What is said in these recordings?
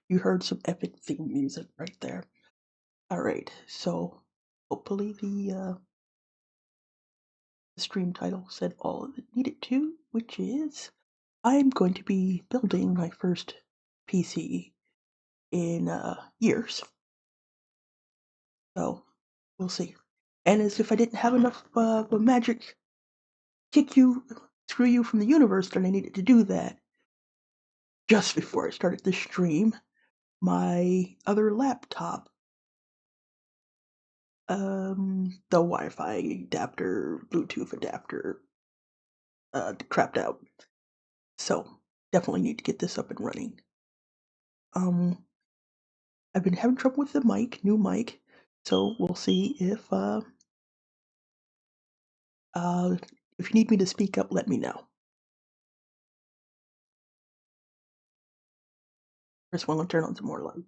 you heard some epic theme music right there. All right, so hopefully the stream title said all of it needed to, which is I'm going to be building my first PC in years, so we'll see. And as if I didn't have enough magic kick you, screw you from the universe, that I needed to do that. Just before I started the stream, my other laptop, the Wi-Fi adapter, Bluetooth adapter, crapped out. So definitely need to get this up and running. Um, I've been having trouble with the new mic, so we'll see uh, if you need me to speak up, let me know. First one will turn on some more light.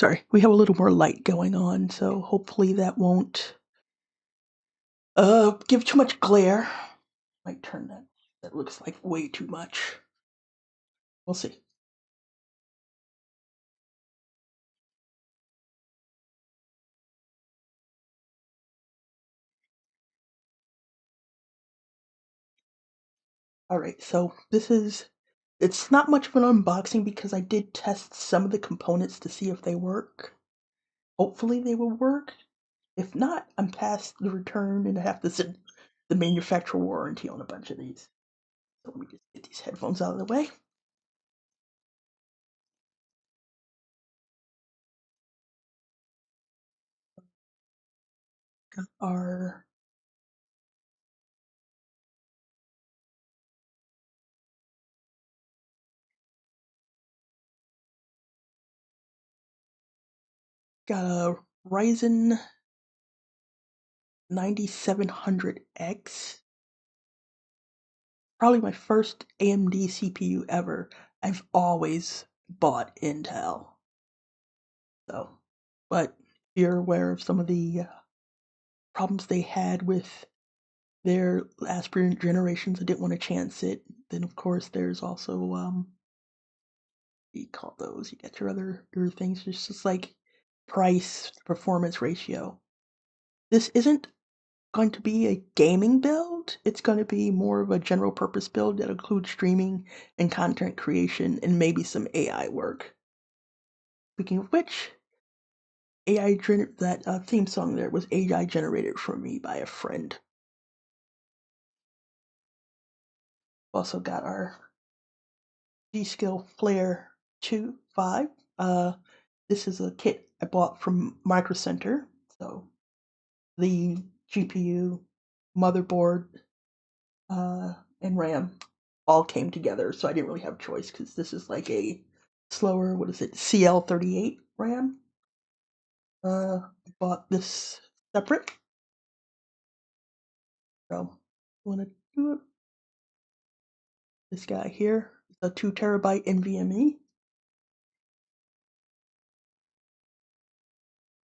Sorry, we have a little more light going on, so hopefully that won't give too much glare. Might turn that. That looks like way too much. We'll see. All right, so it's not much of an unboxing because I did test some of the components to see if they work. Hopefully they will work. If not, I'm past the return and I have to send the manufacturer warranty on a bunch of these. So let me just get these headphones out of the way. Got our got a Ryzen 9700X. Probably my first AMD CPU ever. I've always bought Intel. So, but if you're aware of some of the problems they had with their last generations, I didn't want to chance it. Then, of course, there's also what do you call those? You get your things. It's just like price performance ratio. This isn't going to be a gaming build. It's going to be more of a general purpose build that includes streaming and content creation and maybe some AI work. Speaking of which, that theme song there was AI generated for me by a friend. Also got our G-Skill Flare 2.5. This is a kit I bought from Micro Center. So the GPU, motherboard, and RAM all came together. So I didn't really have a choice because this is like a slower, what is it, CL38 RAM. Bought this separate. So want to do it. This guy here is a 2 terabyte NVMe.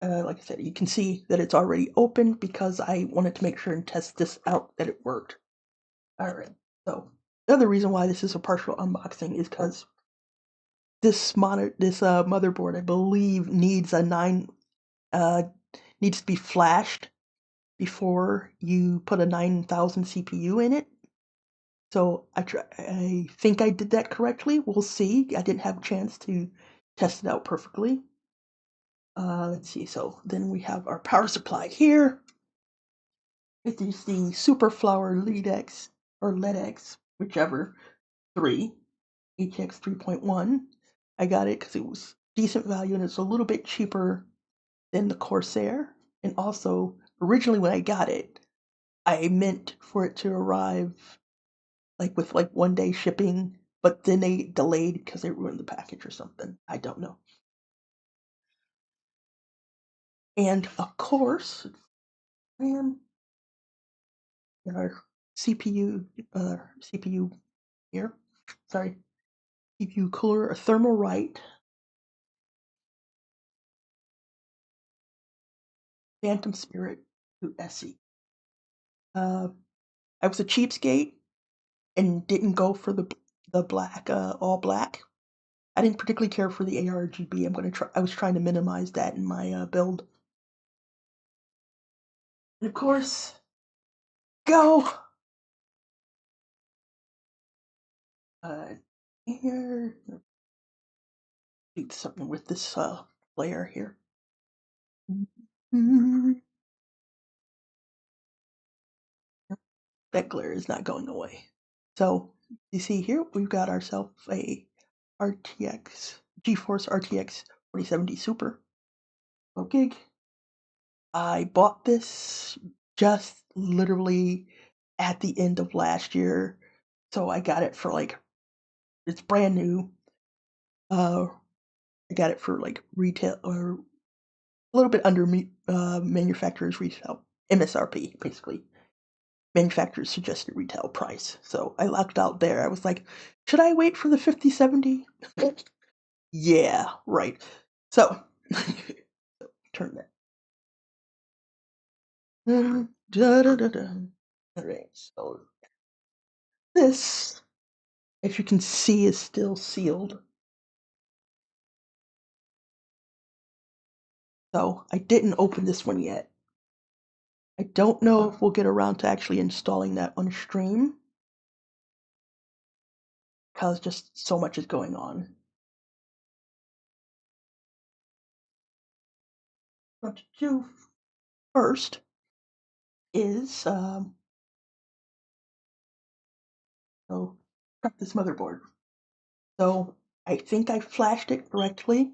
Like I said, you can see that it's already open because I wanted to make sure and test this out that it worked. All right. So the other reason why this is a partial unboxing is because this motherboard, I believe, needs needs to be flashed before you put a 9000 CPU in it. So I think I did that correctly. We'll see. I didn't have a chance to test it out perfectly. Let's see. So then we have our power supply here. It is the Superflower LEDX or LEDX, whichever, 3, ATX 3.1. I got it because it was decent value and it's a little bit cheaper than the Corsair. And also, originally when I got it, I meant for it to arrive like with like 1 day shipping, but then they delayed because they ruined the package or something. I don't know. And of course, man, our CPU here, sorry, CPU cooler, a Thermalright Phantom Spirit 2 SE. Uh, I was a cheapskate and didn't go for the black, all black. I didn't particularly care for the ARGB. I was trying to minimize that in my build. And of course, go. Uh, here, do something with this player here. That glare is not going away. So you see here we've got ourselves a RTX GeForce RTX 4070 Super 12 gig. I bought this just literally at the end of last year, so I got it for like it's brand new. Uh, I got it for like retail or a little bit under manufacturer's retail MSRP, basically manufacturer's suggested retail price. So I lucked out there. I was like, should I wait for the 5070? Yeah, right. So turn that. All right, so this, if you can see, is still sealed. So I didn't open this one yet. I don't know if we'll get around to actually installing that on stream because just so much is going on. What to do first is so prep this motherboard. So I think I flashed it correctly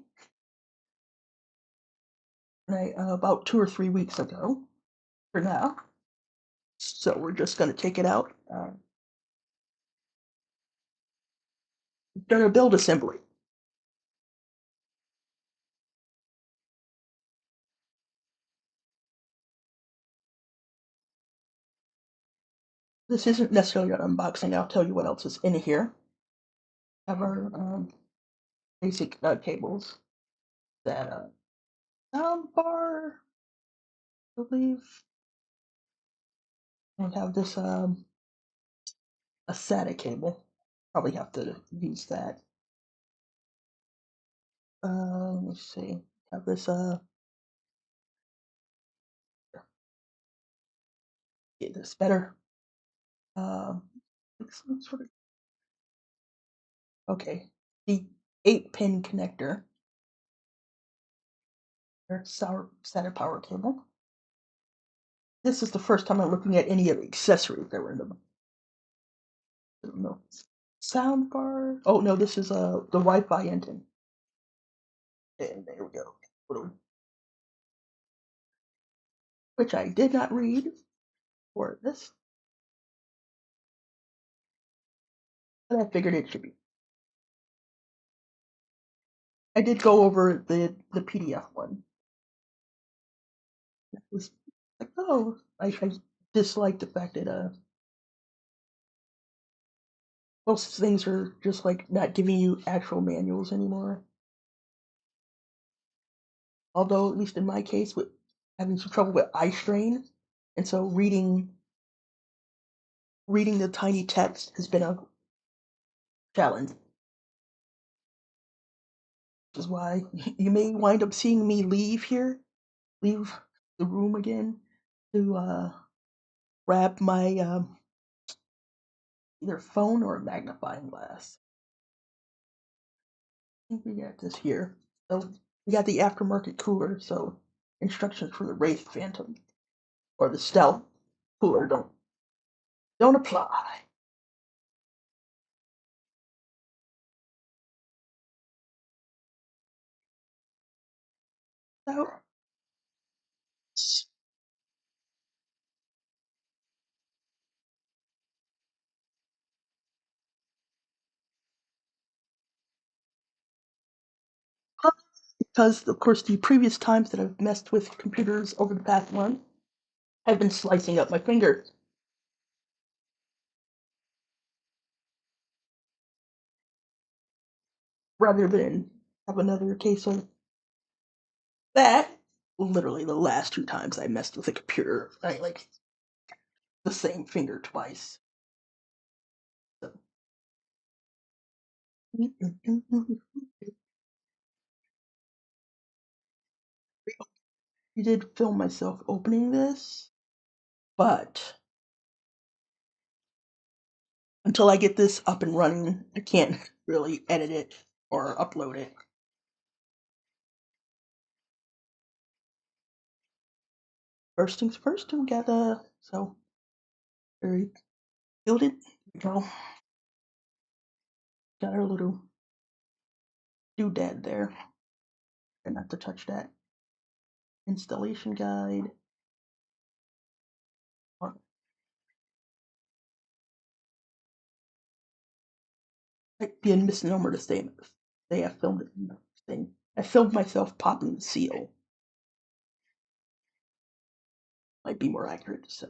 about 2 or 3 weeks ago. For now, so we're just going to take it out. Done a build assembly. This isn't necessarily an unboxing. I'll tell you what else is in here. Have our basic cables. That sound bar, I believe. And have this a SATA cable. Probably have to use that. Let me see. Have this get this better. Some sort of okay. The 8-pin connector. Or SATA power cable. This is the first time I'm looking at any of the accessories that were in them. I don't know. Sound bar. Oh no, this is the Wi-Fi engine. And there we go. Which I did not read for this, but I figured it should be. I did go over the PDF one. It was like, oh, I dislike the fact that most things are just like not giving you actual manuals anymore. Although, at least in my case, with having some trouble with eye strain, and so reading the tiny text has been a challenge. Which is why you may wind up seeing me leave the room again to grab my either phone or a magnifying glass. I think we got this here. So we got the aftermarket cooler, so instructions for the Wraith Phantom or the Stealth. cooler don't apply. So, because of course the previous times that I've messed with computers over the past month, I've been slicing up my fingers rather than have another case of that. Literally, the last two times I messed with a computer, I like the same finger twice. So. I did film myself opening this, but until I get this up and running, I can't really edit it or upload it. First things first, we gotta so very build it. Go. Got our little doodad there. Try not to touch that. Installation guide. Might be a misnomer to say I filmed it. Thing. I filmed myself popping the seal. Might be more accurate to say.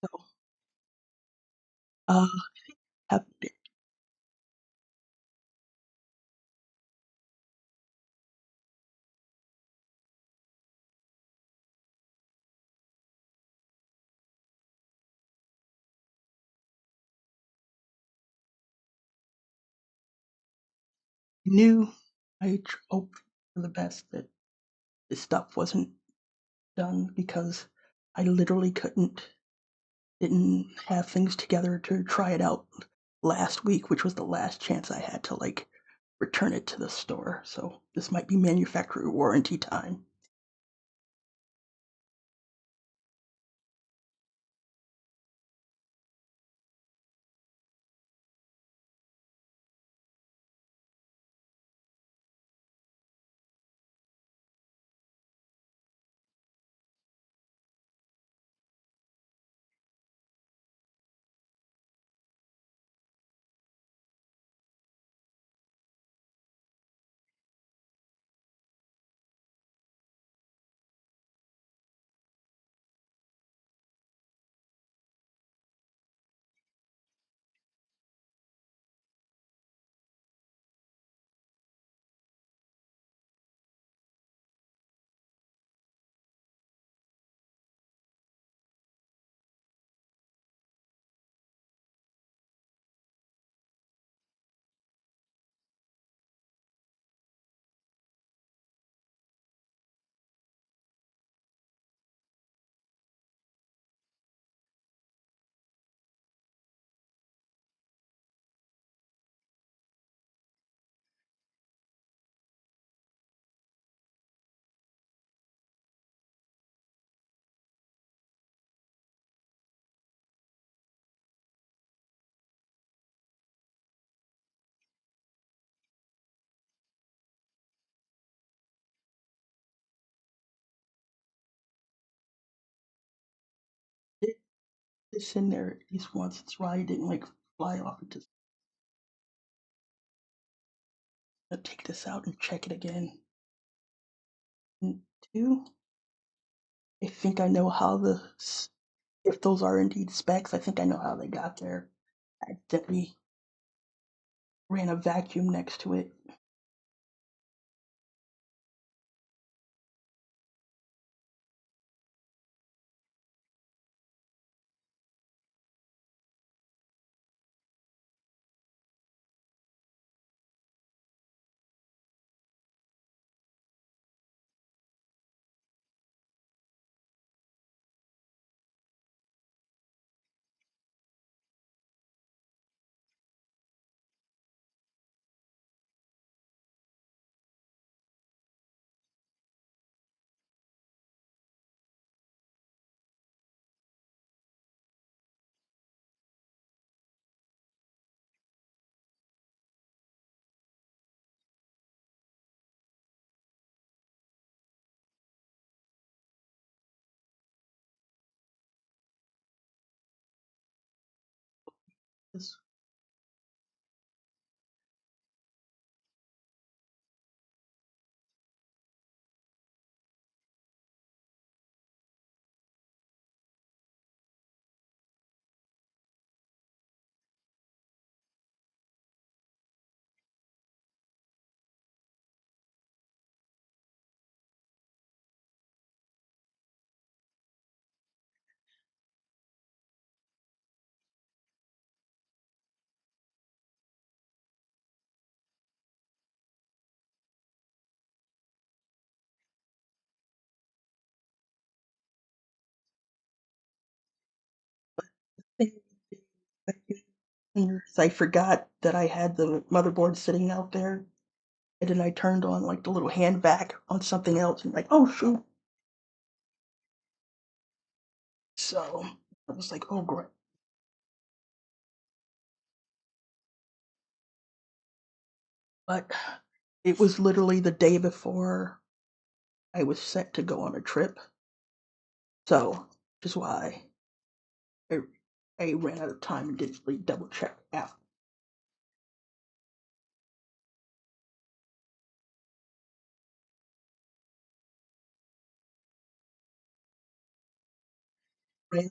So, uh, have knew I hoped for the best that this stuff wasn't done because I literally didn't have things together to try it out last week, which was the last chance I had to like return it to the store. So this might be manufacturer warranty time. It's in there at least once. It's why I didn't like fly off into. I'll take this out and check it again. And two, I think I know how if those are indeed specs, I think I know how they got there. I accidentally ran a vacuum next to it. This thing, I forgot that I had the motherboard sitting out there, and then I turned on like the little hand vac on something else, and like, oh shoot! So I was like, oh great. But it was literally the day before I was set to go on a trip, so which is why I, I ran out of time and didn't really double check after. Right?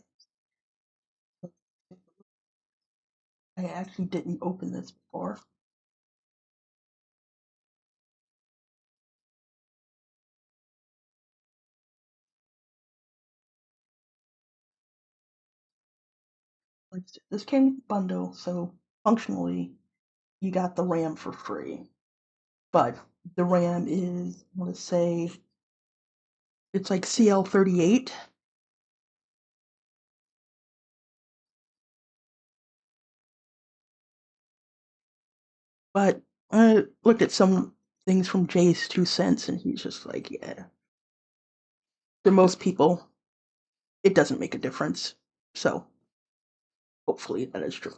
I actually didn't open this before. Like this came with a bundle, so functionally you got the RAM for free. But the RAM is, I want to say, it's like CL38, but I looked at some things from Jay's 2 cents, and he's just like, yeah, for most people, it doesn't make a difference. So hopefully that is true.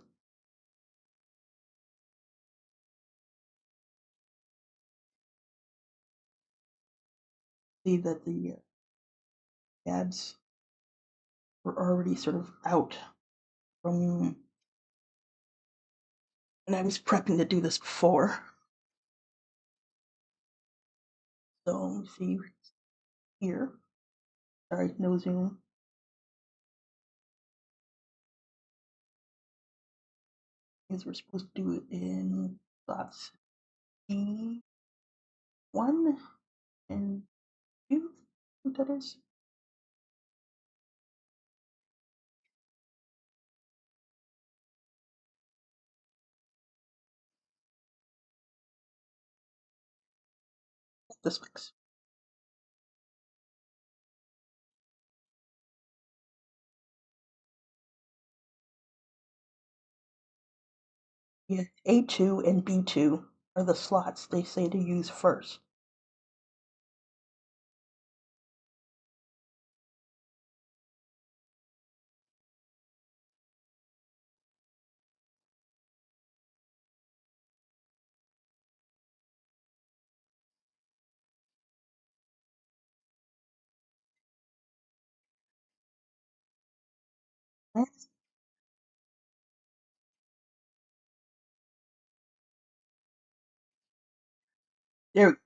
See that the ads were already sort of out from when I was prepping to do this before. So let me see here. Sorry, no zoom. Because we're supposed to do it in slots E1 and 2. What that is? This mix. Yeah, A2 and B2 are the slots they say to use first.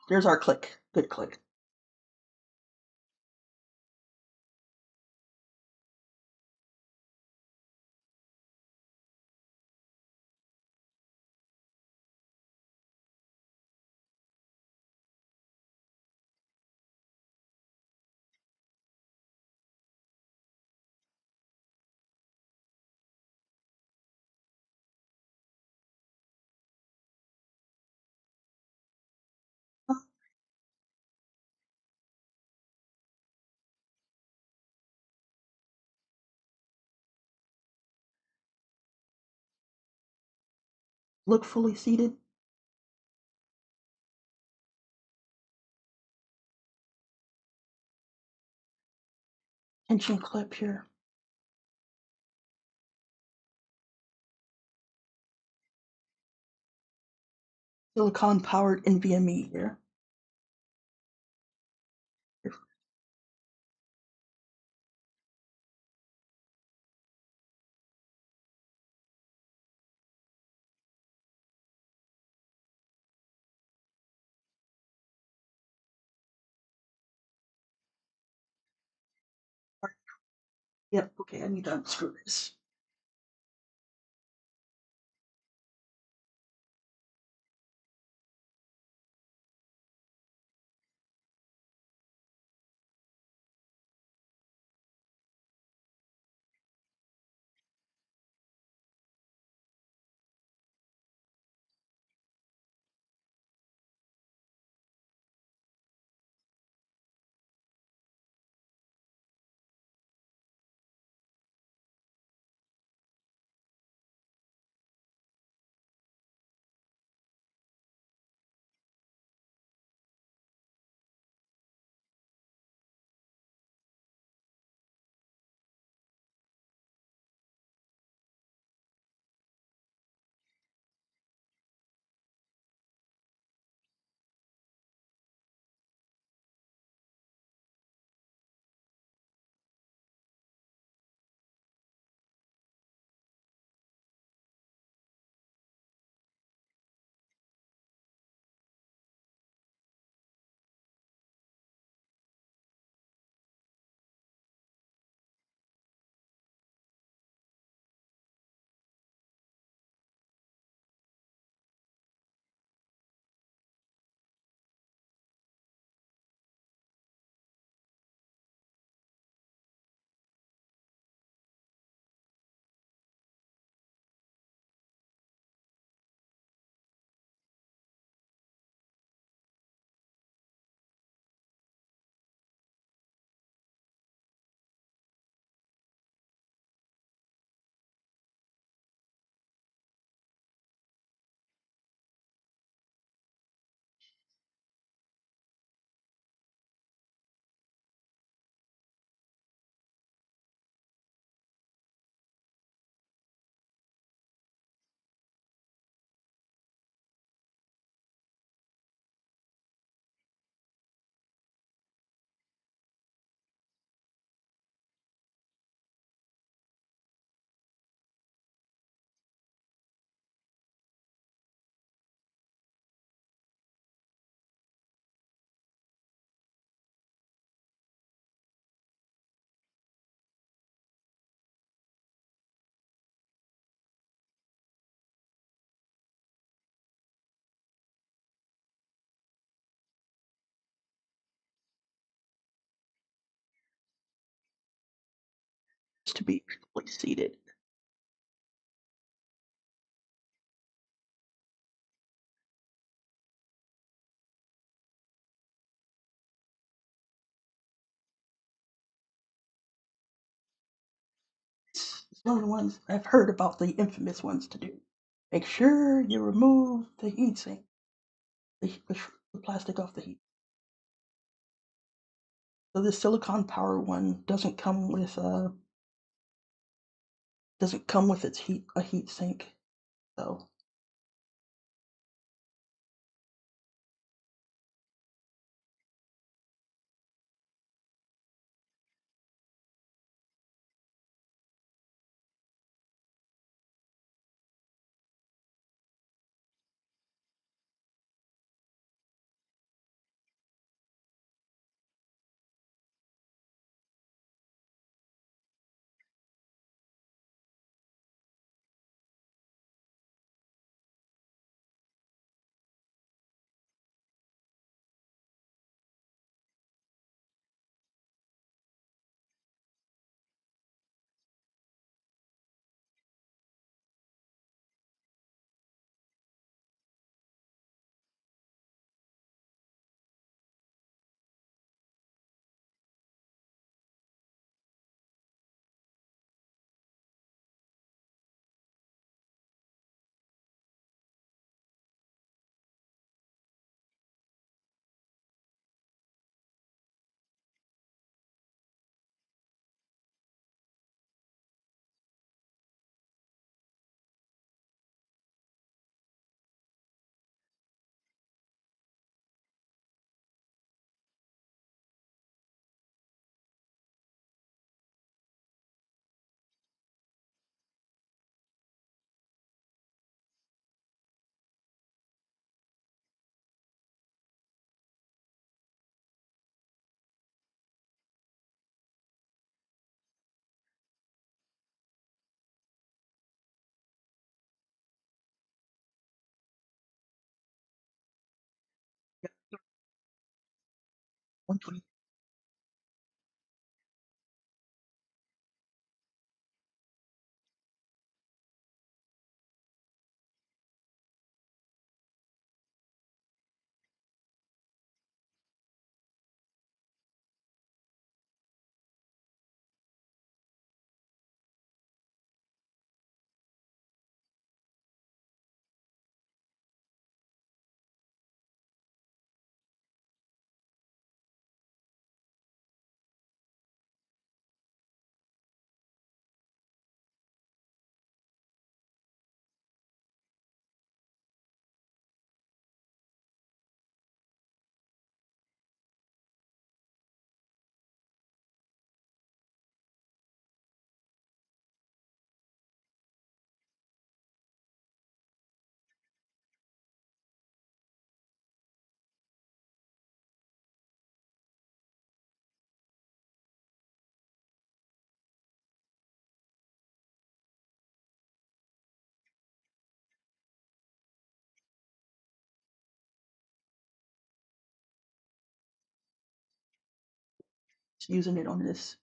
There's our click. Good click. Look fully seated. Tension clip here. Silicon powered NVMe here. Yep, okay, I need to unscrew this. To be fully seated. It's one of the ones I've heard about, the infamous ones to do. Make sure you remove the heatsink, the plastic off the heat. So this silicon power one doesn't come with its heat sink. So 120. Just using it on this.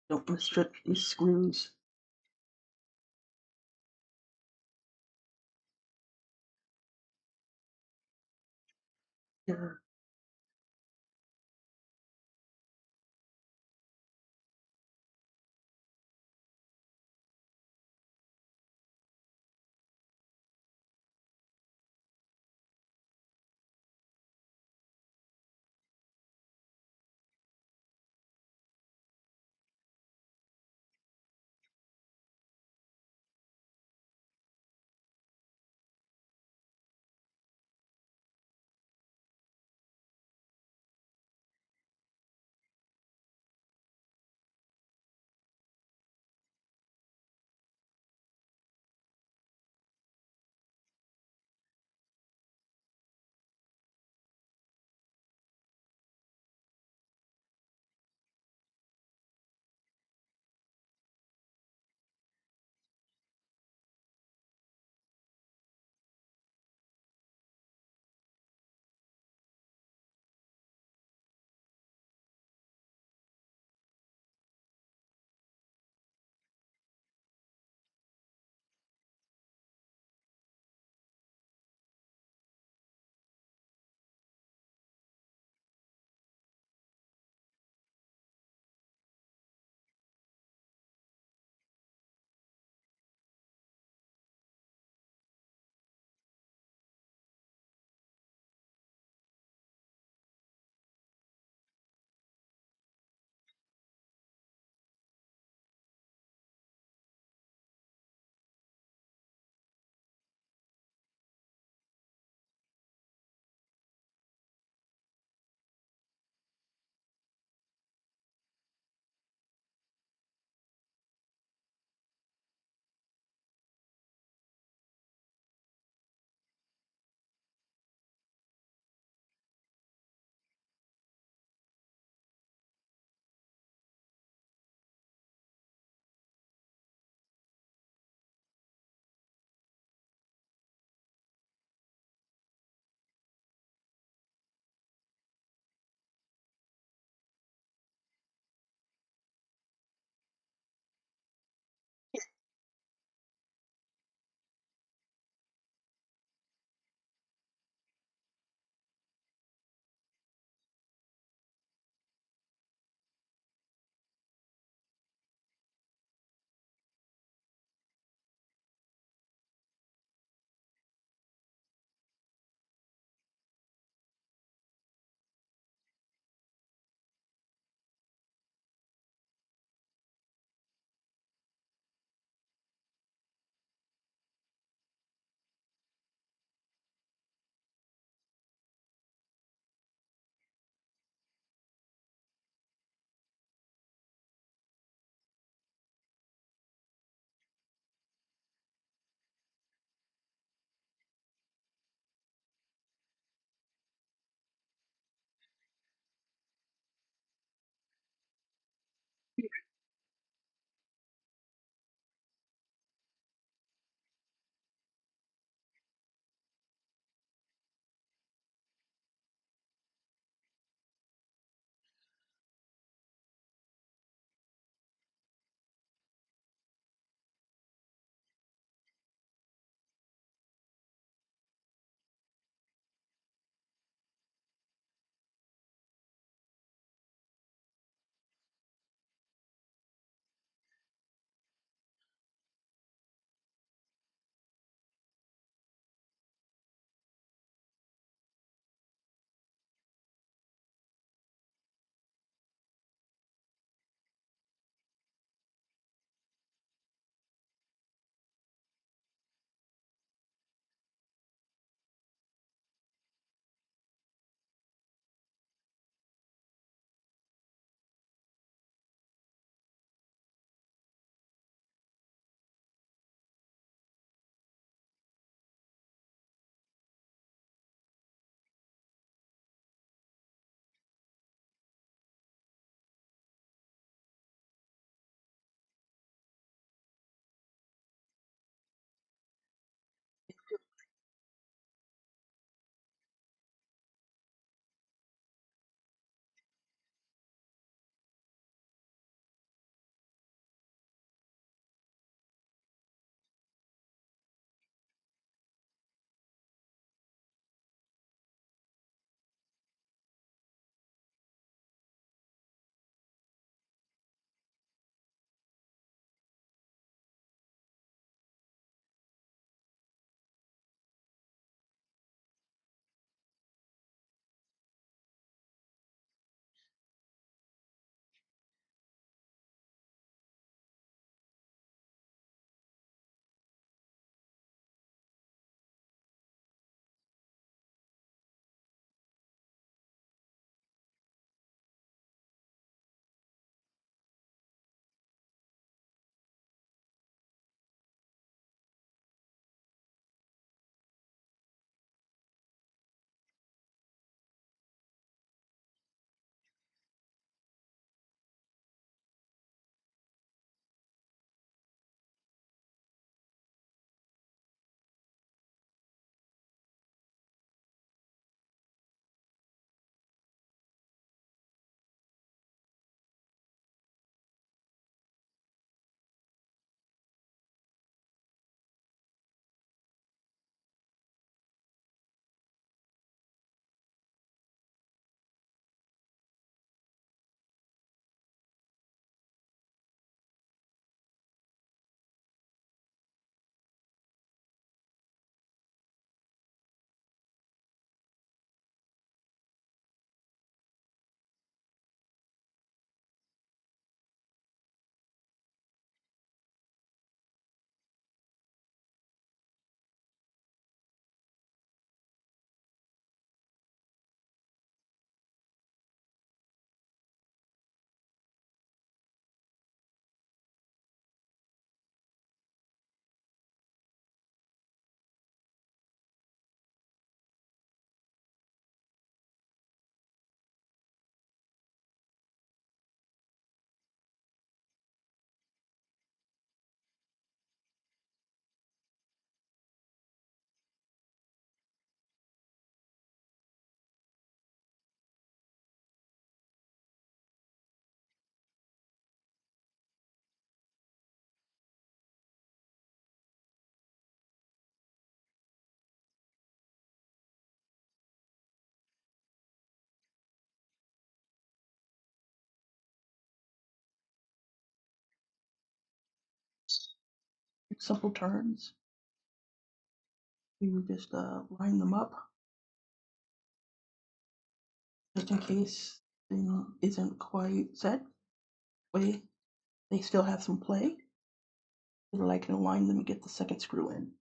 Don't restrict these screws. They're simple turns. We would just line them up just in case thing isn't quite set. Way they still have some play, so that I can align them and get the second screw in.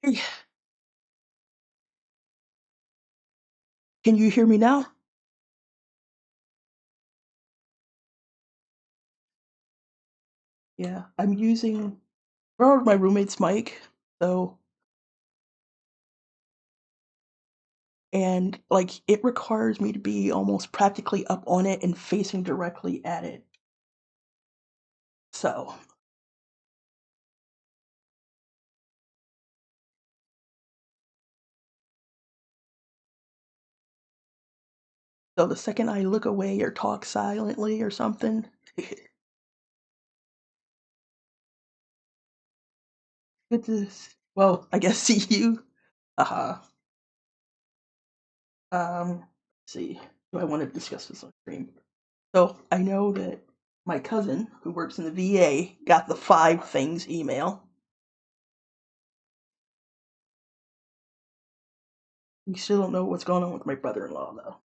Hey, can you hear me now? Yeah, I'm using borrowed my roommate's mic, so and like it requires me to be almost practically up on it and facing directly at it. So, so the second I look away or talk silently or something, good to well, I guess see you. Uh-huh. Let's see. Do I want to discuss this on stream? So I know that my cousin, who works in the VA, got the five things email. We still don't know what's going on with my brother-in-law, though.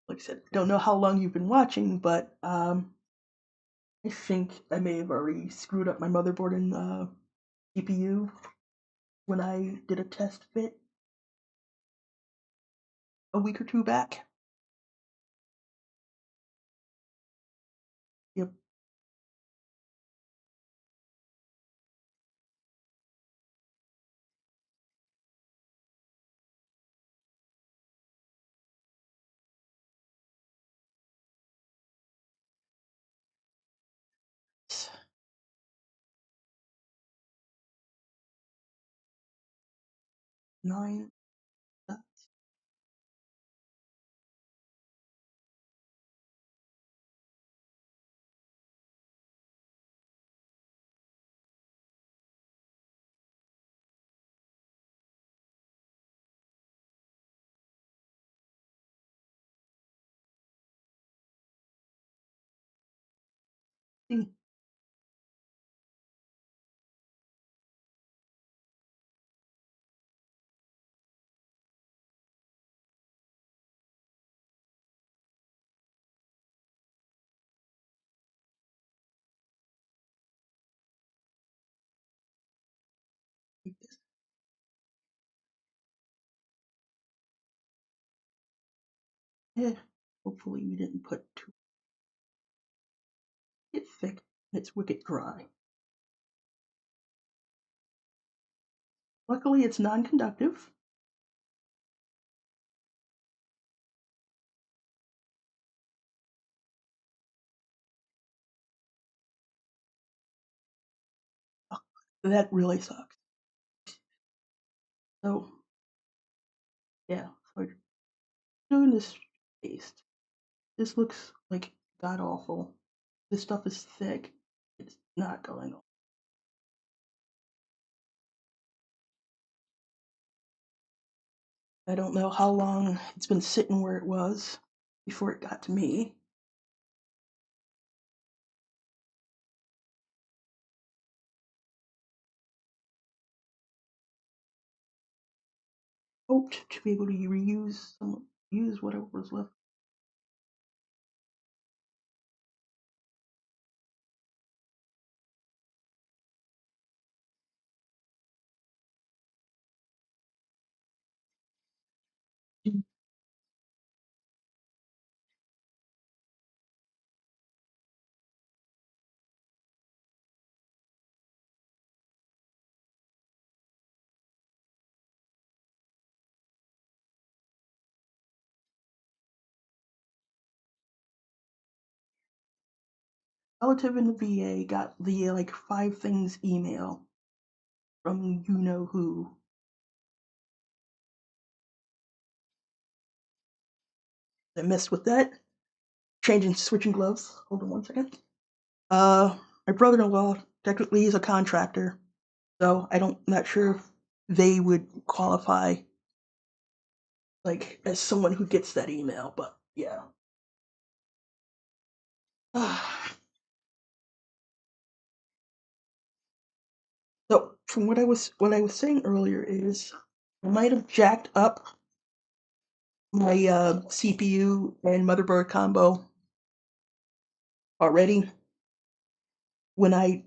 Like I said, don't know how long you've been watching, but I think I may have already screwed up my motherboard and CPU when I did a test fit a week or two back. Yep. Nine. That's 16. Eh, hopefully we didn't put too it thick. It's wicked dry. Luckily, it's non-conductive. Oh, that really sucks. So yeah, so doing this paste. This looks like god awful. This stuff is thick. It's not going on. I don't know how long it's been sitting where it was before it got to me. Hoped to be able to use whatever was left. relative in the VA got the like 5 things email from you know who. I messed with that. Switching gloves. Hold on one second. My brother-in-law technically is a contractor, so not sure if they would qualify like as someone who gets that email, but yeah. So from what I was saying earlier is I might have jacked up my CPU and motherboard combo already when I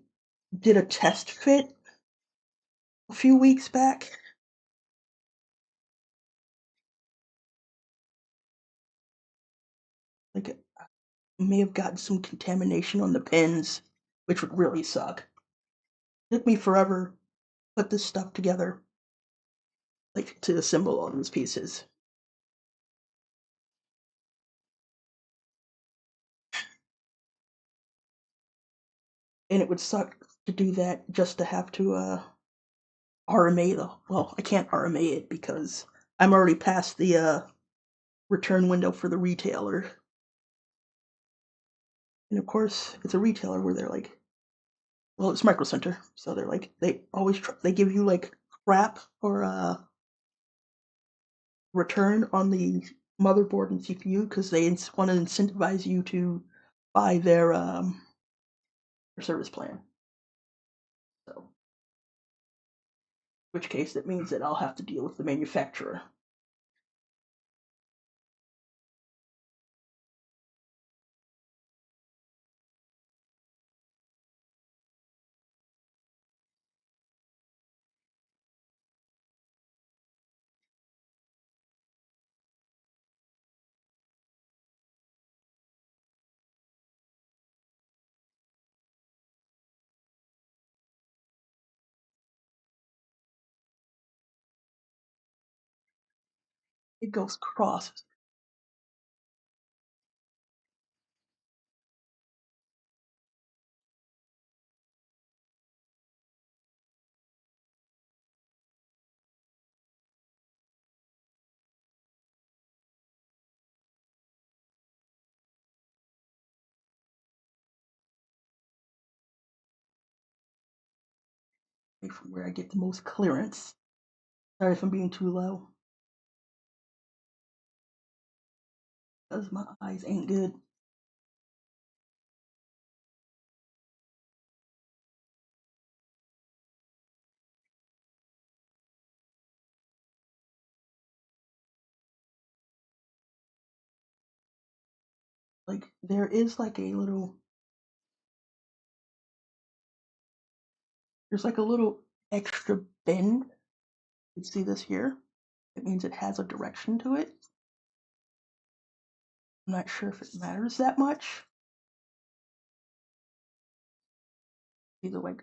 did a test fit a few weeks back. Like I may have gotten some contamination on the pins, which would really suck. It took me forever to put this stuff together, like to assemble all these pieces. And it would suck to do that just to have to RMA the well, I can't RMA it because I'm already past the return window for the retailer. And of course, it's a retailer where they're like, well, it's Micro Center, so they're like they give you like crap or return on the motherboard and CPU because they want to incentivize you to buy their service plan. So, which case that means that I'll have to deal with the manufacturer. It goes cross. From where I get the most clearance. Sorry if I'm being too low, because my eyes ain't good. Like there is like a little there's like a little extra bend. You see this here? It means it has a direction to it. I'm not sure if it matters that much. Either like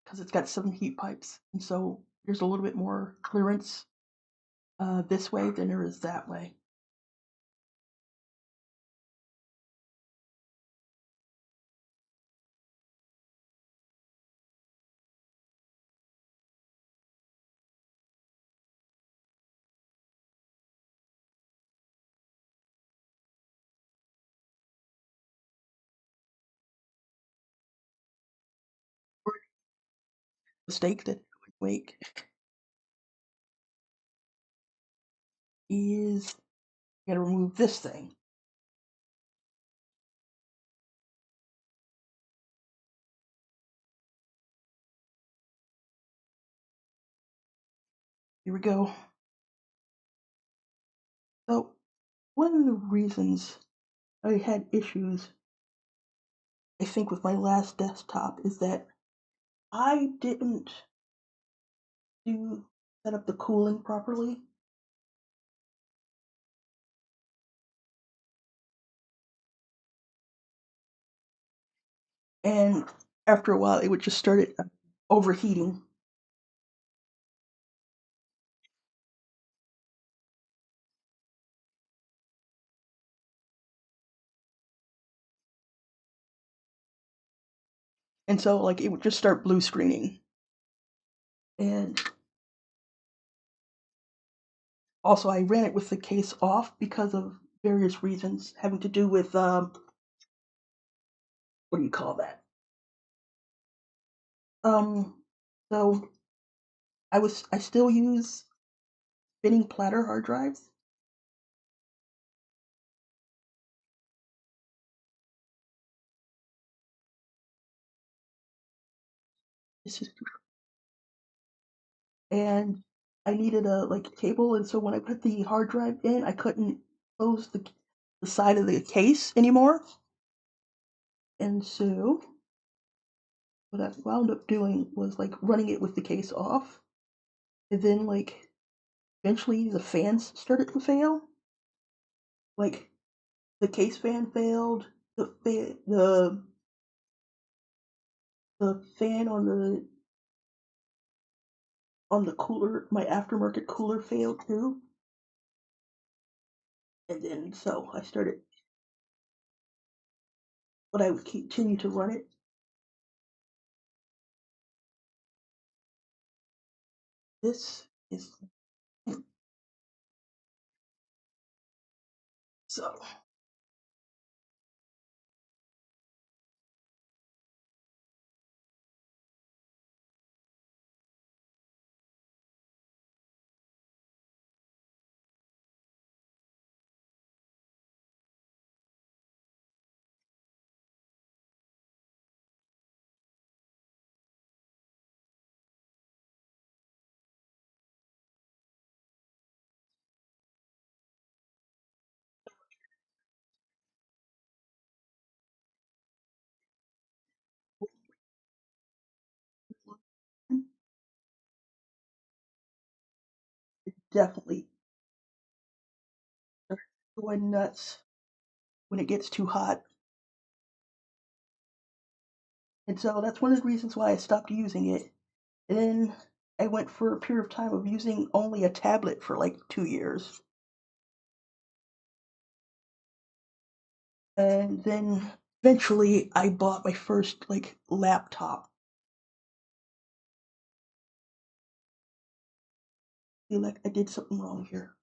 because it's got 7 heat pipes, and so there's a little bit more clearance this way than there is that way. Mistake that I would make is you gotta remove this thing. Here we go. So one of the reasons I had issues, I think, with my last desktop is that I didn't do set up the cooling properly. And after a while, it would just start overheating. and so, like, it would just start blue screening. And also, I ran it with the case off because of various reasons having to do with, what do you call that? Um, so I still use spinning platter hard drives. This is, and I needed a like cable, and so when I put the hard drive in, I couldn't close the side of the case anymore. And so what I wound up doing was like running it with the case off, and then like eventually the fans started to fail. Like the case fan failed, the fan on the cooler, my aftermarket cooler failed too. And then so I started, but I would continue to run it. This is so definitely going nuts when it gets too hot. And so that's one of the reasons why I stopped using it. And then I went for a period of time of using only a tablet for like 2 years. And then eventually I bought my first like laptop. I feel like I did something wrong here.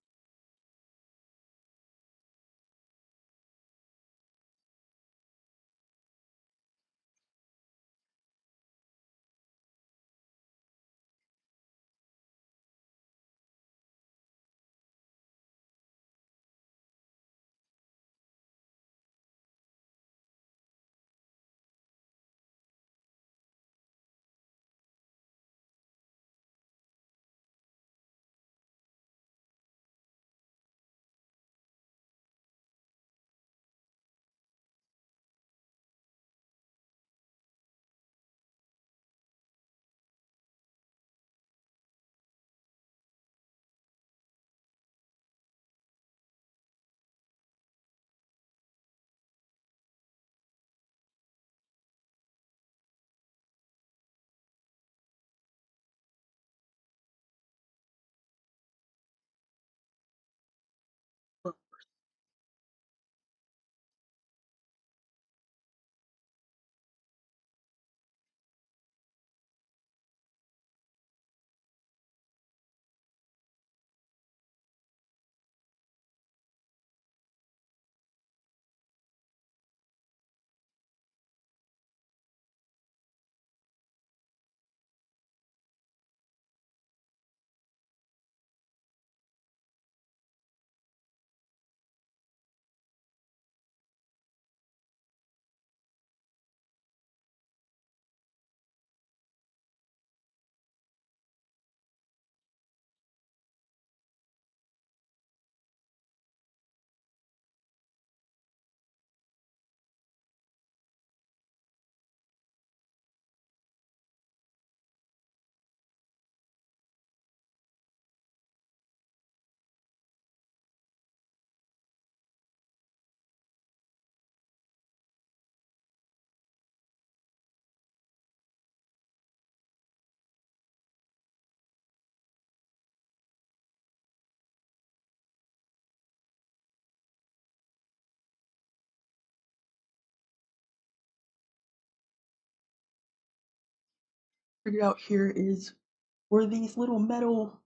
figured out here is were these little metal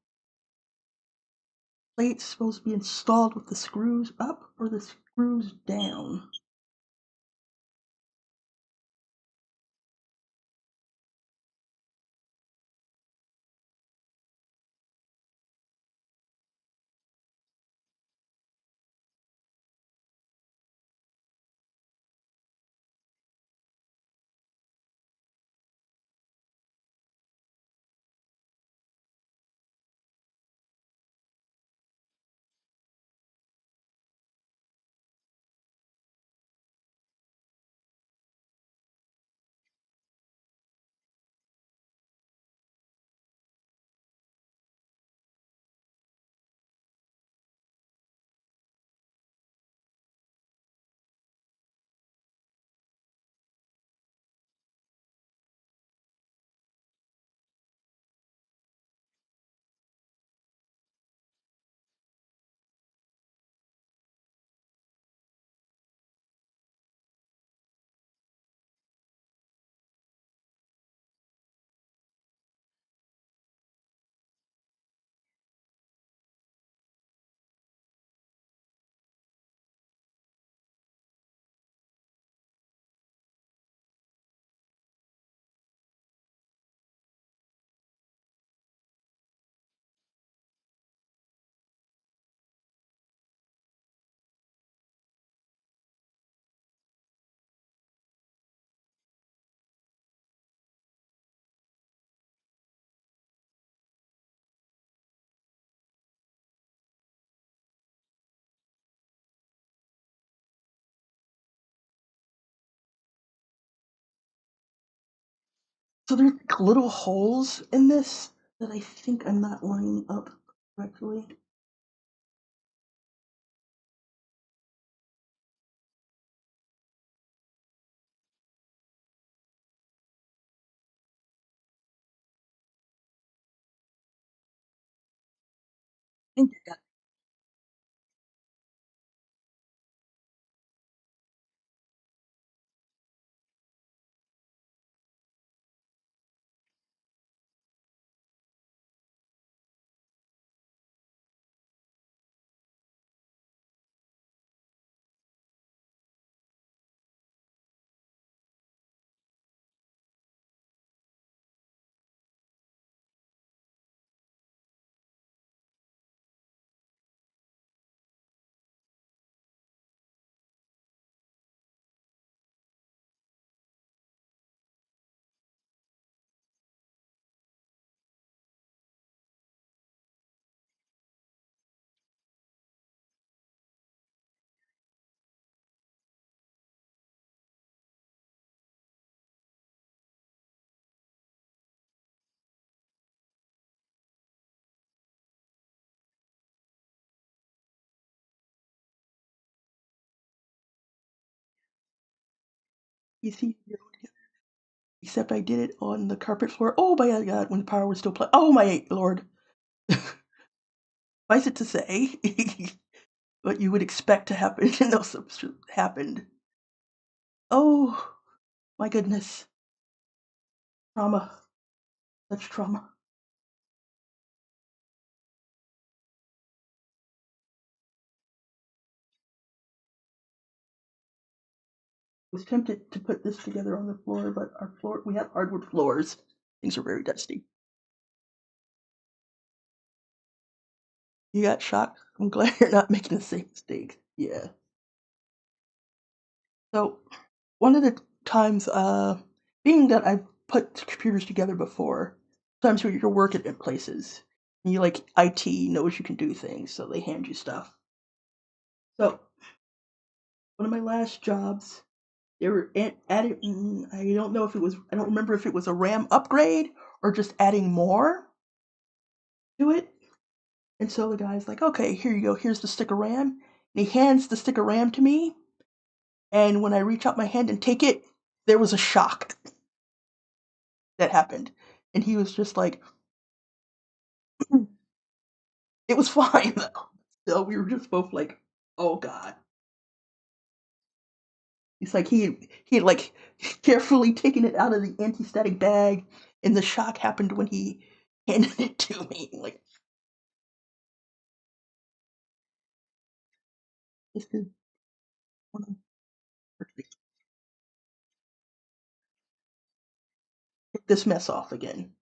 plates supposed to be installed with the screws up or the screws down? So there's like little holes in this that I think I'm not lining up correctly. I think I got you see, except I did it on the carpet floor. Oh my god, when the power was still playing. Oh my lord. Suffice it to say, what you would expect to happen and also happened. Oh my goodness. Trauma. Such trauma. I was tempted to put this together on the floor, but our floor, we have hardwood floors. Things are very dusty. You got shocked? I'm glad you're not making the same mistake. Yeah. So, one of the times, being that I've put computers together before, sometimes when you're working at places, and you like IT knows you can do things, so they hand you stuff. So, one of my last jobs, they were adding, I don't know if it was, I don't remember if it was a RAM upgrade or just adding more to it. And so the guy's like, okay, here you go, here's the stick of RAM. And he hands the stick of RAM to me. And when I reach out my hand and take it, there was a shock that happened. And he was just like, it was fine though. So we were just both like, oh God. It's like he had like carefully taken it out of the anti-static bag, and the shock happened when he handed it to me. Like this is one of take this mess off again.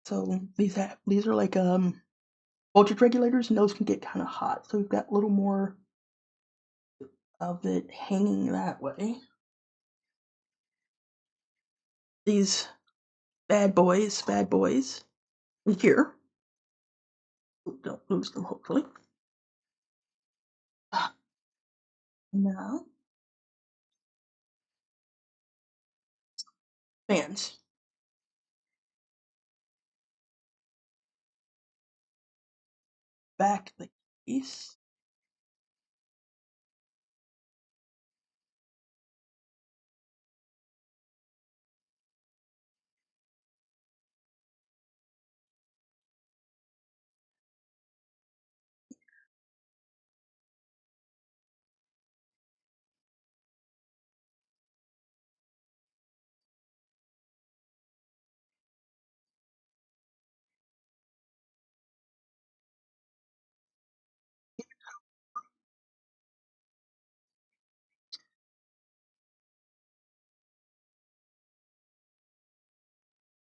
So these are like voltage regulators, and those can get kind of hot. So we've got a little more of it hanging that way. These bad boys, here. Don't lose them, hopefully. Ah, now, fans. Back the case.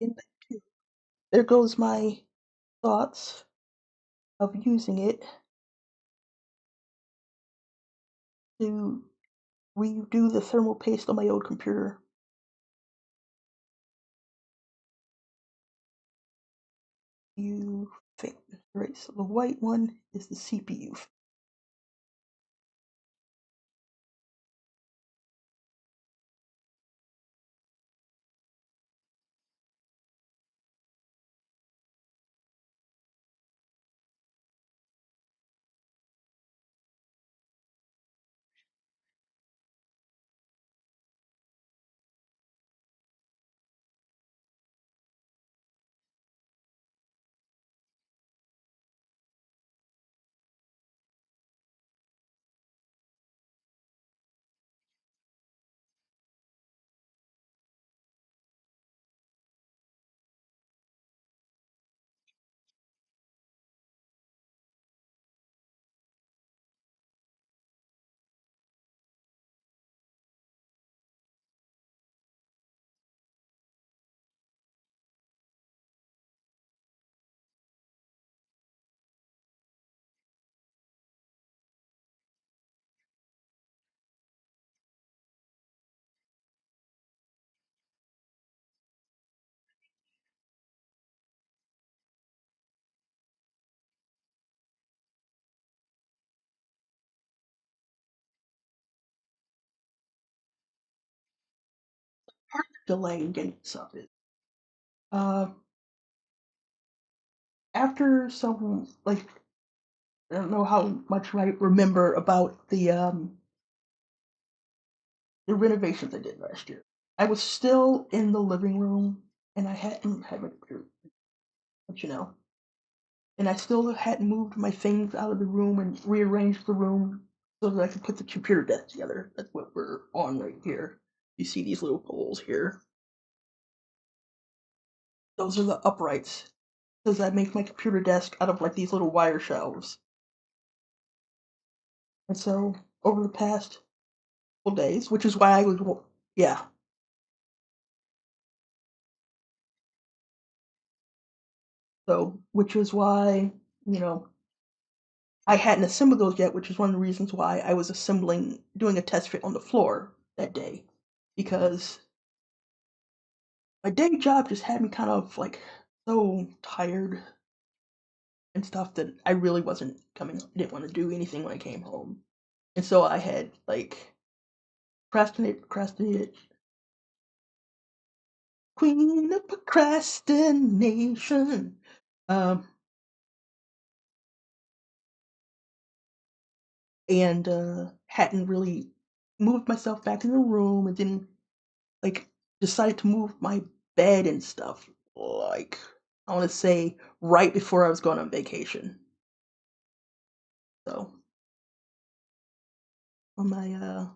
In the two. There goes my thoughts of using it to redo the thermal paste on my old computer. You think, right? So the white one is the CPU. Delay in getting stuff is uh after some like I don't know how much I remember about the renovations I did last year. I was still in the living room and I hadn't had my computer, but and I still hadn't moved my things out of the room and rearranged the room so that I could put the computer desk together. That's what we're on right here. You see these little holes here? Those are the uprights. Because I make my computer desk out of like these little wire shelves. And so over the past couple days, which is why I was, yeah. So, which is why, you know, I hadn't assembled those yet, which is one of the reasons why I was doing a test fit on the floor that day. Because my day job just had me kind of like so tired and stuff that I really didn't want to do anything when I came home. And so I had like procrastinated, queen of procrastination. Um, and hadn't really moved myself back in the room and then like decided to move my bed and stuff like I wanna say right before I was going on vacation. So, on my,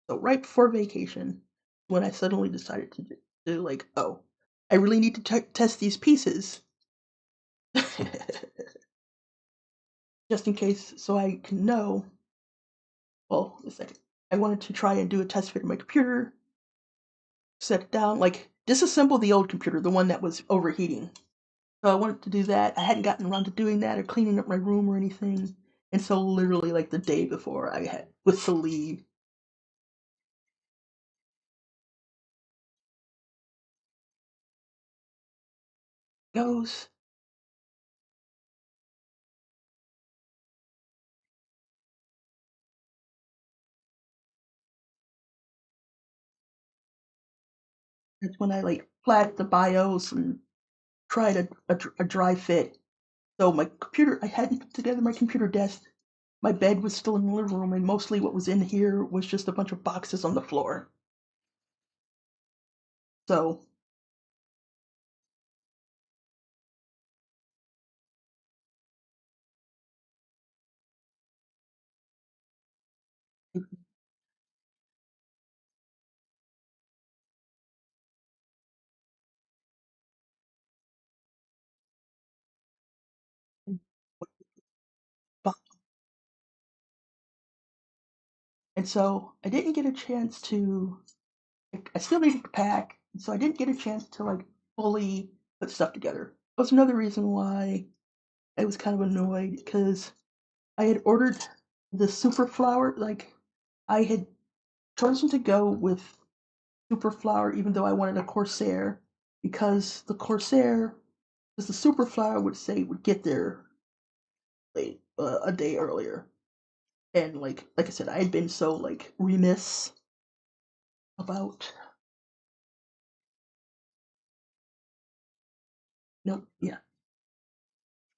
so right before vacation, when I suddenly decided to like, "Oh, I really need to test these pieces just in case so I can know." Well, a second. I wanted to try and do a test fit in my computer, set it down, like, disassemble the old computer, the one that was overheating. So I wanted to do that. I hadn't gotten around to doing that or cleaning up my room or anything. And so literally like the day before I had was to leave goes. That's when I like flashed the BIOS and tried a dry fit. So my computer, I hadn't put together my computer desk. My bed was still in the living room, and mostly what was in here was just a bunch of boxes on the floor. So and so I didn't get a chance to. Like, I still needed to pack, so I didn't get a chance to like fully put stuff together. That's another reason why I was kind of annoyed because I had ordered the super flower. Like I had chosen to go with super flower, even though I wanted a Corsair, because the Corsair, because the super flower would say would get there late, a day earlier. And like I said, I had been so like remiss about no, yeah,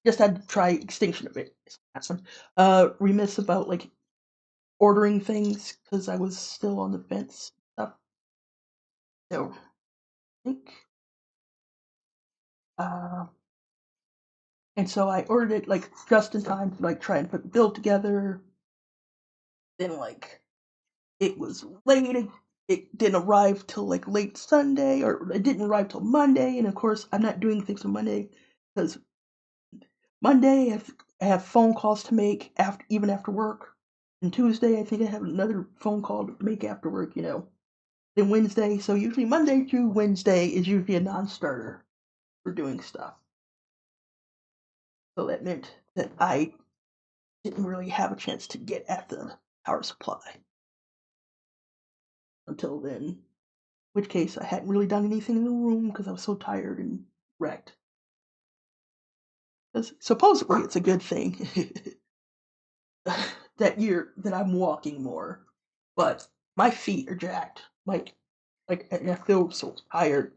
just had to try extinction of it. That's one. Remiss about like ordering things because I was still on the fence stuff. So I think, uh, and so I ordered it like just in time to like try and put the bill together. Then like it was late. It didn't arrive till like late Sunday, or it didn't arrive till Monday. And of course, I'm not doing things on Monday because Monday I have phone calls to make after even after work. And Tuesday I think I have another phone call to make after work. Then Wednesday. So usually Monday through Wednesday is usually a non-starter for doing stuff. So that meant that I didn't really have a chance to get at the power supply until then. In which case I hadn't really done anything in the room because I was so tired and wrecked. 'Cause supposedly it's a good thing that I'm walking more, but my feet are jacked. Like and I feel so tired.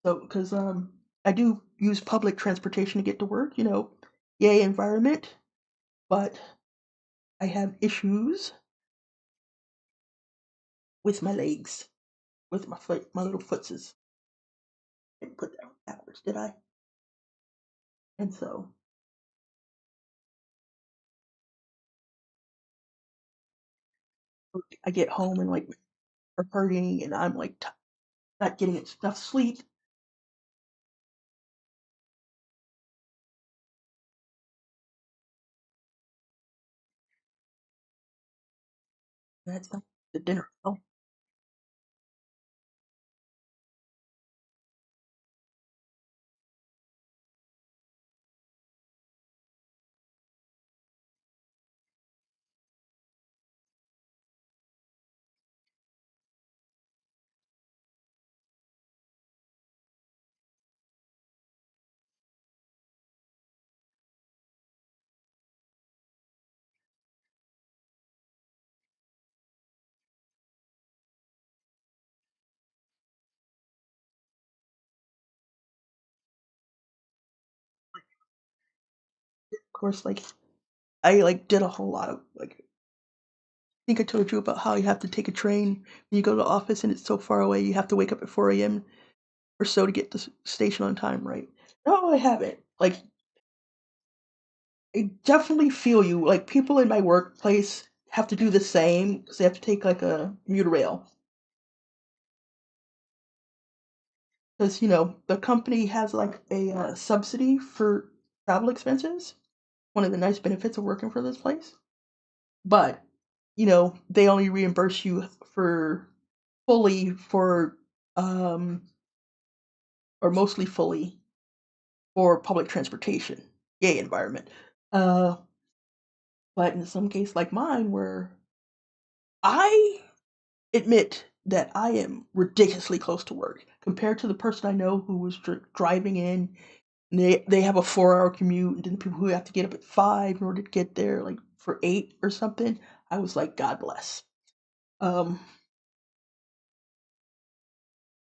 So because I do use public transportation to get to work. Yay environment, but I have issues with my legs, with my foot, my little footses. I didn't put that on backwards, did I? And so I get home and like are hurting, and I'm like not getting enough sleep. That's not the dinner. Oh, of course, like I like did a whole lot of like. I think I told you about how you have to take a train when you go to the office and it's so far away. You have to wake up at 4 a.m. or so to get to the station on time, right? No, I haven't. Like, I definitely feel you. Like, people in my workplace have to do the same because they have to take like a commuter rail. Because the company has like a subsidy for travel expenses. One of the nice benefits of working for this place. But they only reimburse you for fully for um or mostly fully for public transportation. Yay, environment. Uh, but in some case like mine, where I admit that I am ridiculously close to work compared to the person I know who was driving in. And they have a 4 hour commute, and then people who have to get up at 5 in order to get there, like for 8 or something. I was like, God bless. Um,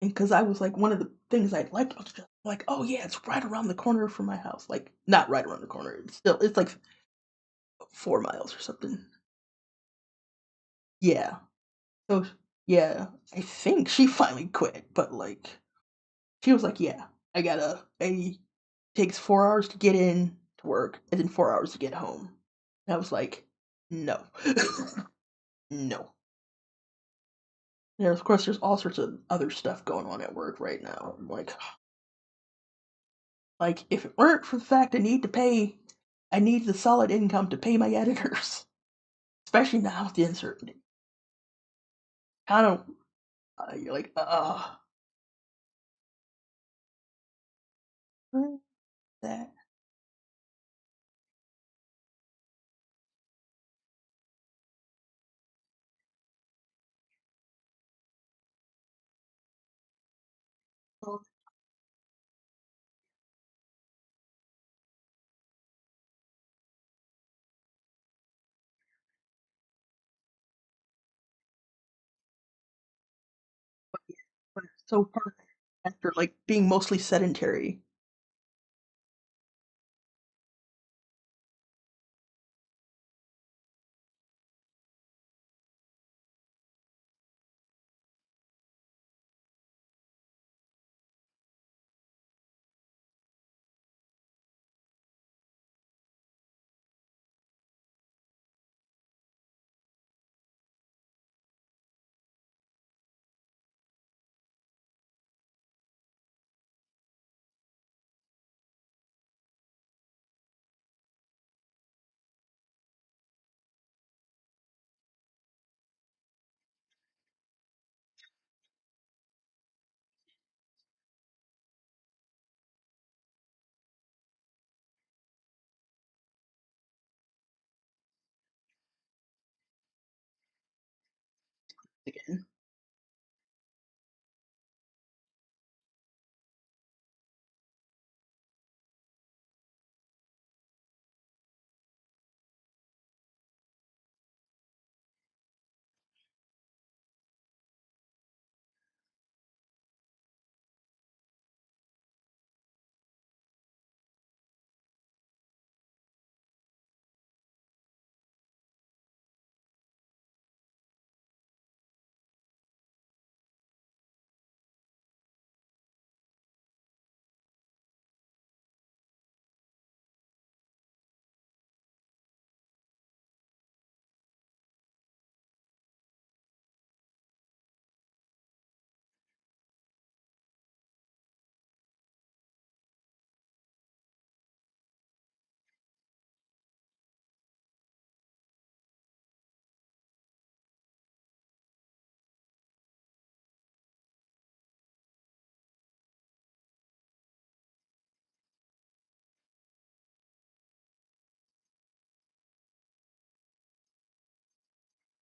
and because I was like, one of the things I liked was just like, oh yeah, it's right around the corner from my house. Like, not right around the corner. It's like 4 miles or something. Yeah. So yeah, I think she finally quit, but like she was like, yeah, I takes 4 hours to get in to work and then 4 hours to get home. And I was like, no, no. Yeah, of course, there's all sorts of other stuff going on at work right now. I'm like if it weren't for the fact I need the solid income to pay my editors, especially now with the uncertainty. Kind of, you're like, that. But so part after like being mostly sedentary again.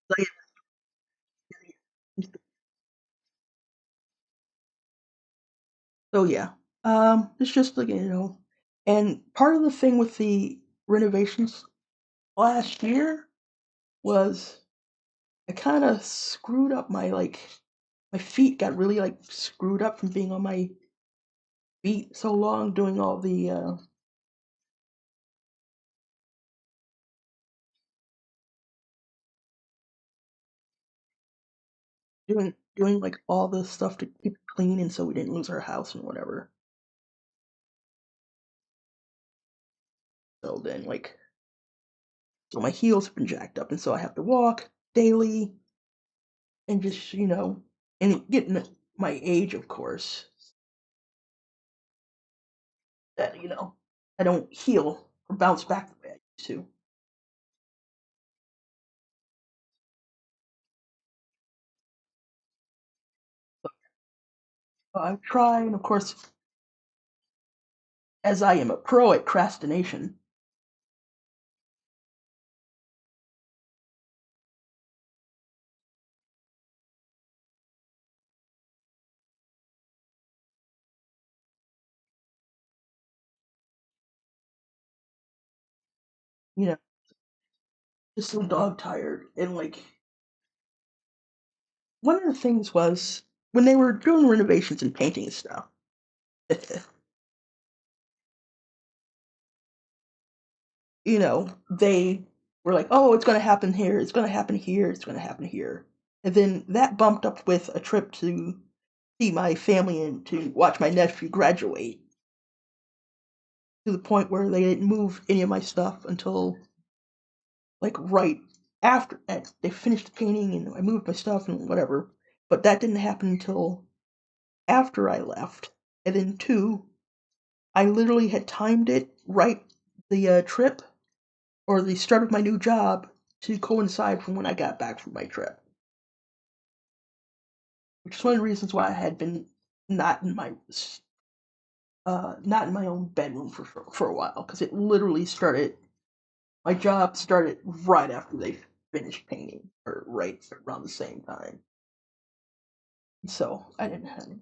So yeah, so yeah. It's just like and part of the thing with the renovations last year was I kind of screwed up my feet got really like screwed up from being on my feet so long doing all the doing like all the stuff to keep it clean and so we didn't lose our house and whatever. filled in, like, so my heels have been jacked up, and so I have to walk daily and just, and getting my age, of course, that, I don't heal or bounce back the way I used to. I try, and of course, as I am a pro at procrastination, you know, just so dog tired. And like, one of the things was when they were doing renovations and painting and stuff, they were like, oh, it's going to happen here, it's going to happen here, it's going to happen here. And then that bumped up with a trip to see my family and to watch my nephew graduate, to the point where they didn't move any of my stuff until like right after they finished the painting and I moved my stuff and whatever. But that didn't happen until after I left. And then two, I literally had timed it right, the trip or the start of my new job, to coincide from when I got back from my trip, which is one of the reasons why I had been not in my not in my own bedroom for a while, because it literally started. My job started right after they finished painting, or right around the same time. So I didn't have any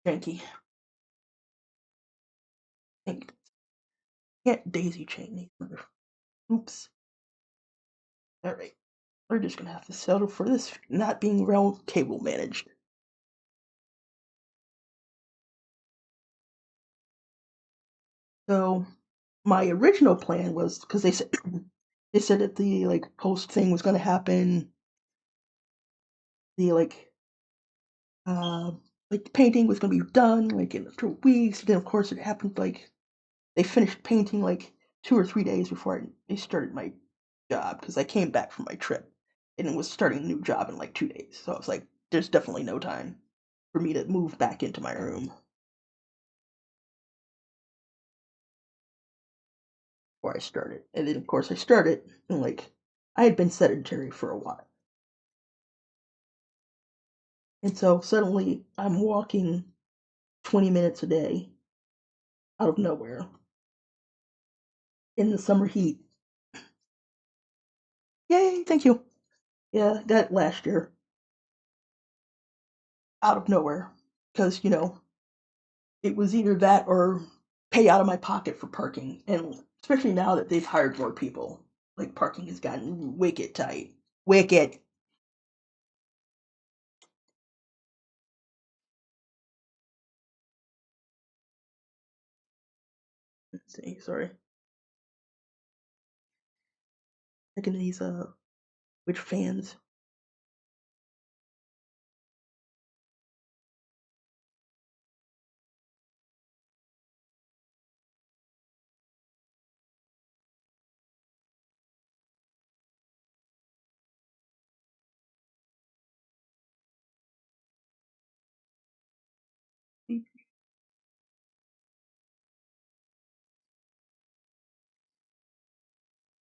janky. Think can't daisy chain these mother. Oops. All right, we're just gonna have to settle for this not being well cable managed. So my original plan was, because they said they said that the like post thing was gonna happen, the uh like the painting was gonna be done like in 2 weeks. Then of course it happened, like they finished painting like 2 or 3 days before they started my job, because I came back from my trip and was starting a new job in like 2 days. So I was like, there's definitely no time for me to move back into my room before I started. And then of course I started, and like I had been sedentary for a while. And so suddenly I'm walking 20 minutes a day out of nowhere in the summer heat. Yay, thank you. Yeah, that last year, out of nowhere. Because, it was either that or pay out of my pocket for parking. And especially now that they've hired more people, like parking has gotten wicked tight. Wicked. Let's see, sorry. Checking these, which fans.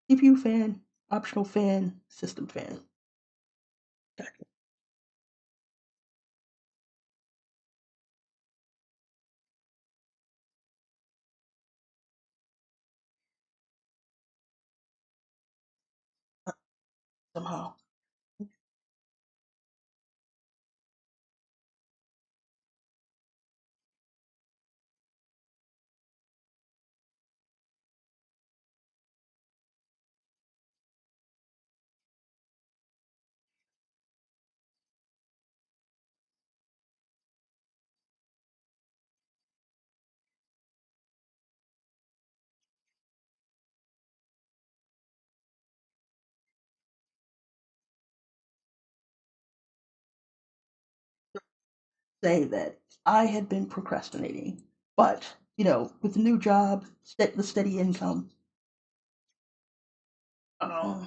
CPU fan, optional fan, system fan. Somehow. Say that I had been procrastinating, but with the new job, the steady income, uh,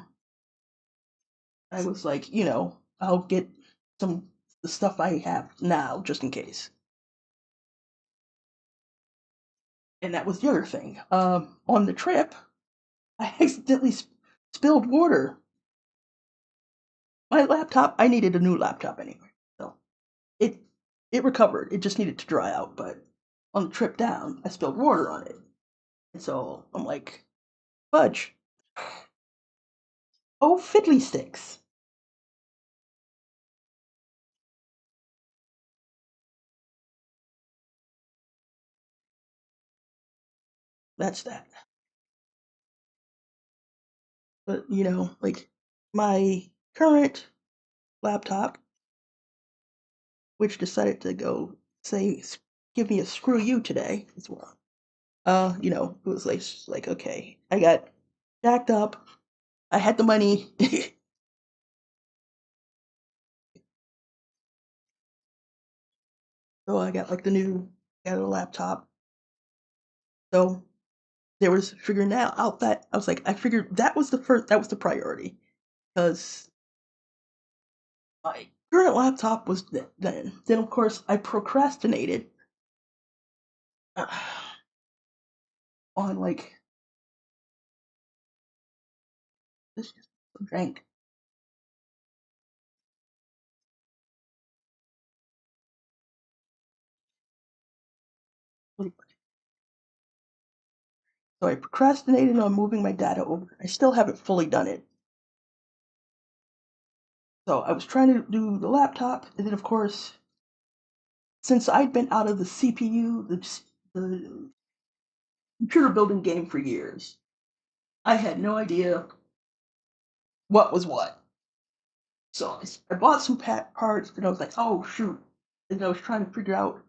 I was like, I'll get some the stuff I have now just in case. And that was the other thing. On the trip, I accidentally spilled water. My laptop, I needed a new laptop anyway, so it it recovered. It just needed to dry out. But on the trip down, I spilled water on it, and so I'm like, fudge. Oh, fiddly sticks. That's that. But like my current laptop, which decided to go say give me a screw you today as well. It was like okay, I got jacked up. I had the money, so I got like got a laptop. So there was figuring out that I was like, I figured that was the priority because my current laptop was then. Then of course I procrastinated uh, on like this is some drink. So I procrastinated on moving my data over. I still haven't fully done it. So I was trying to do the laptop, and then of course, since I'd been out of the CPU, the computer building game for years, I had no idea what was what. So I bought some parts, and I was like, oh shoot. And I was trying to figure out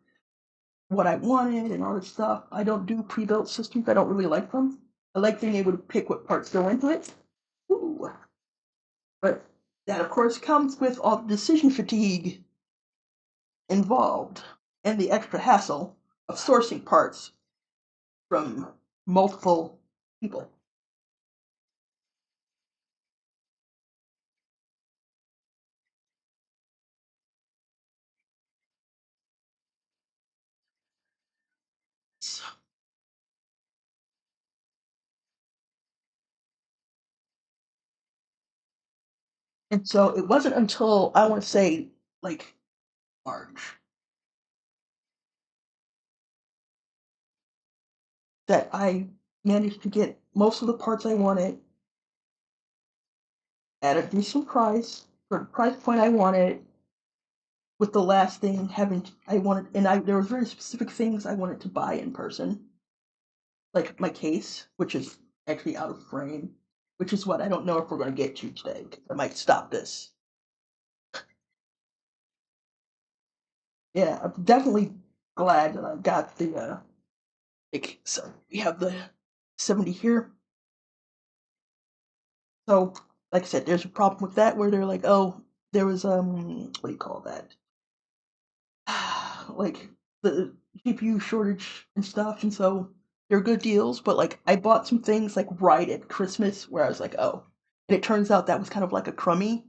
what I wanted and all this stuff. I don't do pre-built systems. I don't really like them. I like being able to pick what parts go into it. Ooh. But that, of course, comes with all the decision fatigue involved and the extra hassle of sourcing parts from multiple people. And so it wasn't until I want to say like March that I managed to get most of the parts I wanted at a decent price for the price point I wanted. With the last thing having I wanted, and I there was very specific things I wanted to buy in person, like my case, which is actually out of frame, which is what I don't know if we're going to get to today. 'Cause I might stop this. Yeah, I'm definitely glad that I got the like. So we have the 70 here. So, like I said, there's a problem with that where they're like, oh, there was what do you call that? Like the GPU shortage and stuff, and so they're good deals. But like, I bought some things like right at Christmas where I was like, oh, and it turns out that was kind of like a crummy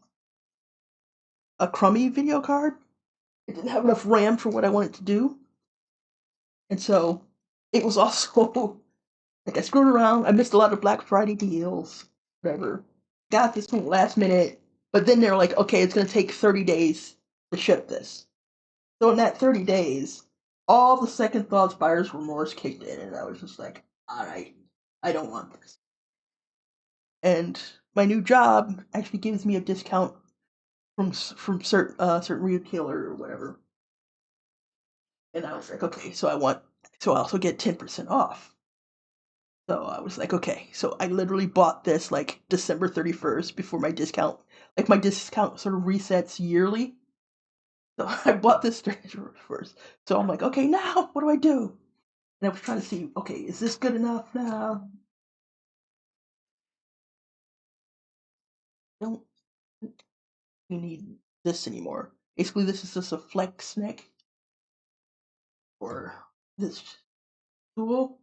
video card. It didn't have enough RAM for what I wanted to do, and so it was also like I screwed around. I missed a lot of Black Friday deals, whatever. Got this one last minute, but then they're like, okay, it's gonna take 30 days to ship this. So in that 30 days, all the second thoughts, buyer's remorse kicked in, and I was just like, all right, I don't want this. And my new job actually gives me a discount from certain retailer or whatever. And I was like, okay, so I also get 10% off. So I was like, okay. So I literally bought this like December 31st before my discount, like my discount sort of resets yearly. So I bought this 31st. So I'm like, okay, now what do I do? And I was trying to see, okay, is this good enough now? Don't you need this anymore? Basically, this is just a flex neck or this. tool,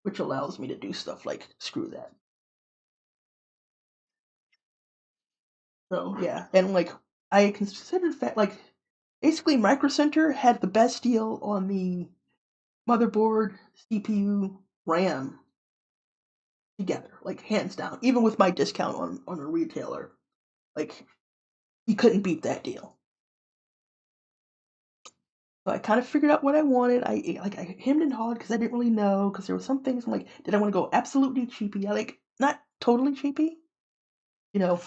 which allows me to do stuff like screw that. So yeah, and like I considered that like basically Micro Center had the best deal on the motherboard, CPU, RAM together, like hands down. Even with my discount on a retailer, like you couldn't beat that deal. So I kind of figured out what I wanted. I hemmed and hawed because I didn't really know because there were some things I'm like, did I want to go absolutely cheapy? I like not totally cheapy, you know.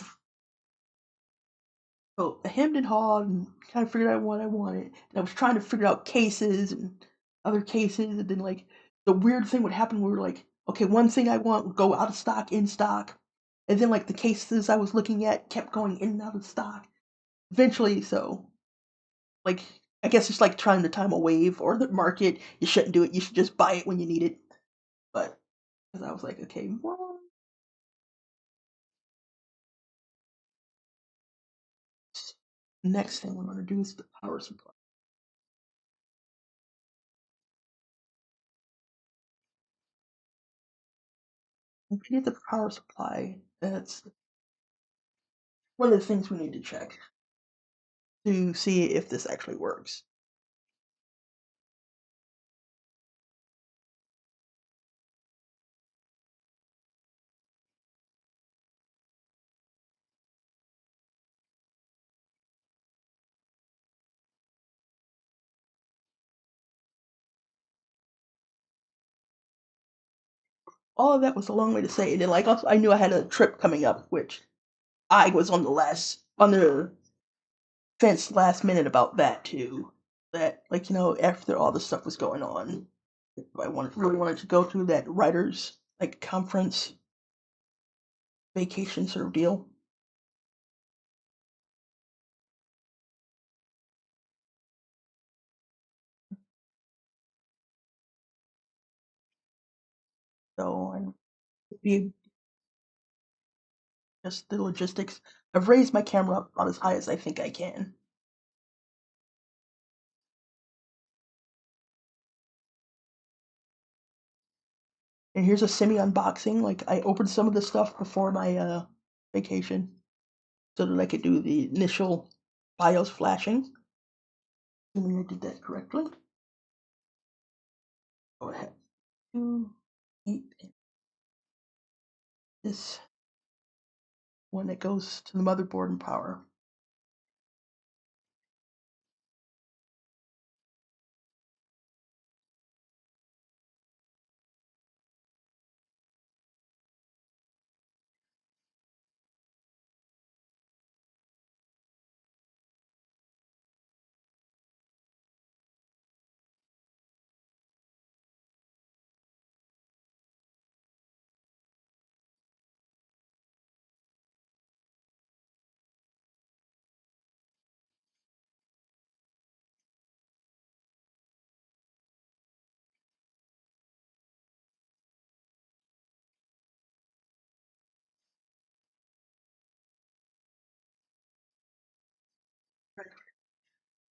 So I hemmed and hawed and kind of figured out what I wanted. And I was trying to figure out cases and other cases, and then like the weird thing would happen where like, okay, one thing I want would go out of stock, in stock, and then like the cases I was looking at kept going in and out of stock. Eventually, so like I guess it's like trying to time a wave or the market. You shouldn't do it. You should just buy it when you need it. But because I was like, okay, well, next thing we're gonna do is the power supply. If we get the power supply, that's one of the things we need to check to see if this actually works. All of that was a long way to say it. And like also, I knew I had a trip coming up, which I was on the fence last minute about that too. That like after all this stuff was going on, I really wanted to go to that writers like conference vacation sort of deal. So and be just the logistics. I've raised my camera up about as high as I think I can. And here's a semi unboxing. Like I opened some of the stuff before my vacation so that I could do the initial BIOS flashing. Assuming I did that correctly. Go ahead. 2, 8, this one that goes to the motherboard and power.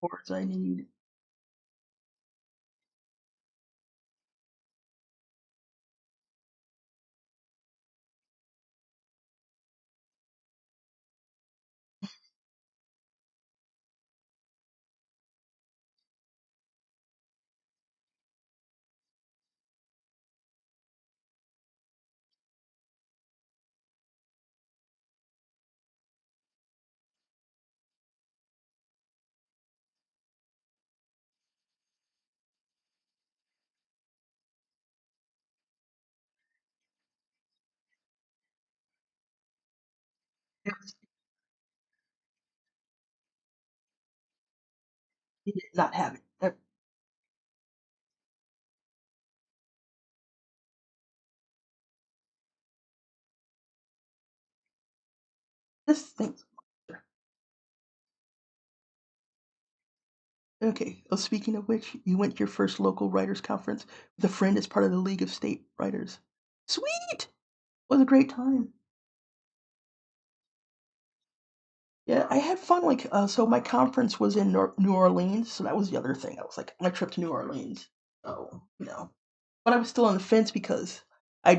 Boards I need. He did not have it. This thing. Okay. Well, speaking of which, you went to your first local writers conference with a friend as part of the League of State Writers. Sweet. Was a great time. Yeah, I had fun. Like, so my conference was in New Orleans, so that was the other thing. I was like, my trip to New Orleans. So, but I was still on the fence because I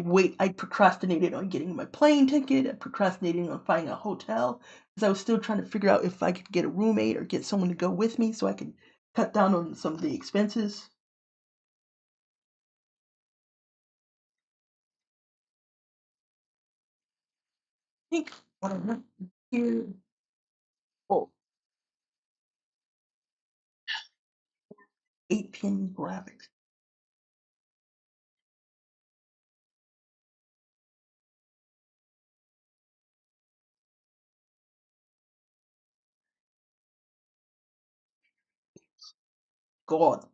procrastinated on getting my plane ticket, I procrastinated on finding a hotel because I was still trying to figure out if I could get a roommate or get someone to go with me so I could cut down on some of the expenses. I think what I went here, oh, 8 pin graphics. God,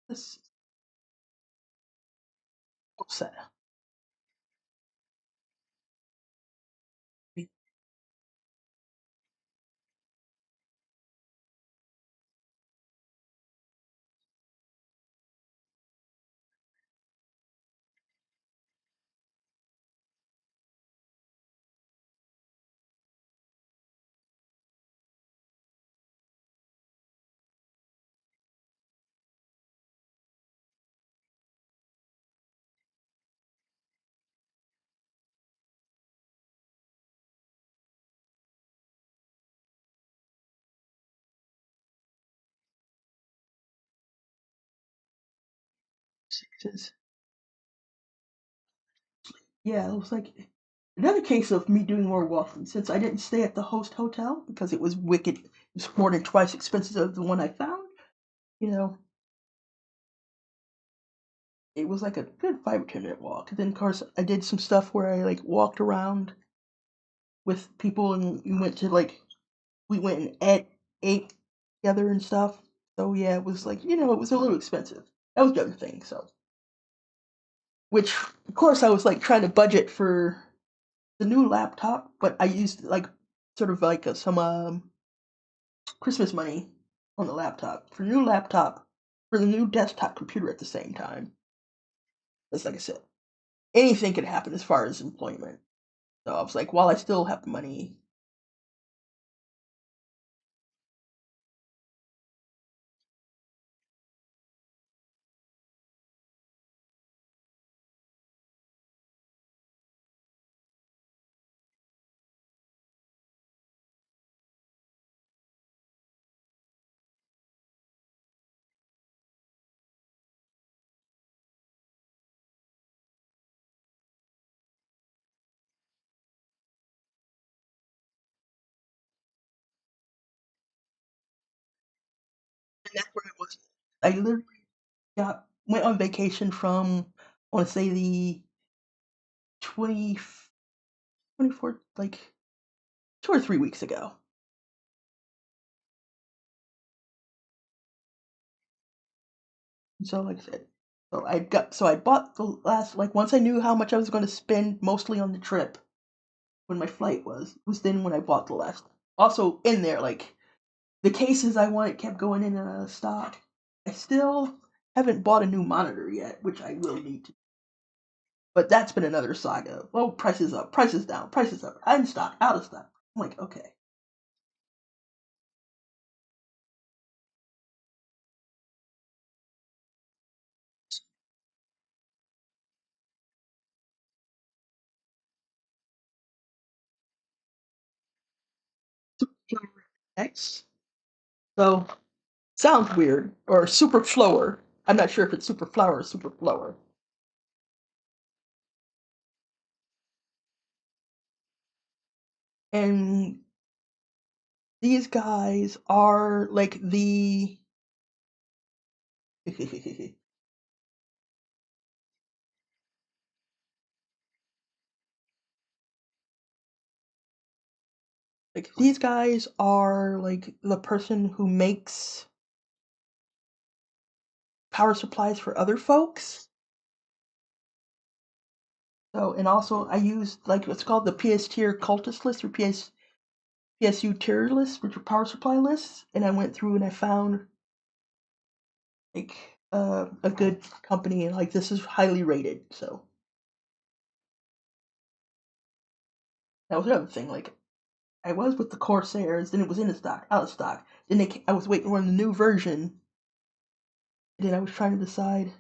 this is so sad. Sixes. Yeah, it was like another case of me doing more walking since I didn't stay at the host hotel because it was wicked. It was more than twice expensive of the one I found. You know, it was like a good 5 or 10 minute walk. And then, of course, I did some stuff where I like walked around with people and we went to like we went and ate together and stuff. So yeah, it was like it was a little expensive. That was the other thing. So, which of course I was like trying to budget for the new laptop, but I used like sort of like some Christmas money on the laptop for the new laptop for the new desktop computer at the same time. It's like I said, anything could happen as far as employment. So I was like, while I still have the money, and that's where it was. I literally went on vacation from I want to say the 20 24 like 2 or 3 weeks ago. So like I said, so I bought the last like once I knew how much I was going to spend mostly on the trip when my flight was then when I bought the last. Also in there like the cases I wanted kept going in and out of stock. I still haven't bought a new monitor yet, which I will need to. But that's been another saga. Well, prices up, prices down, prices up, in stock, out of stock. I'm like, okay. X. So sounds weird. Or super flower. I'm not sure if it's super flower or super flower. And these guys are like the like these guys are like the person who makes power supplies for other folks. So and also I used like what's called the PS tier cultist list or PSU tier list, which are power supply lists, and I went through and I found like a good company and like this is highly rated. So that was another thing. Like I was with the Corsairs, then it was in the stock, out of stock. Then I was waiting on the new version. And then I was trying to decide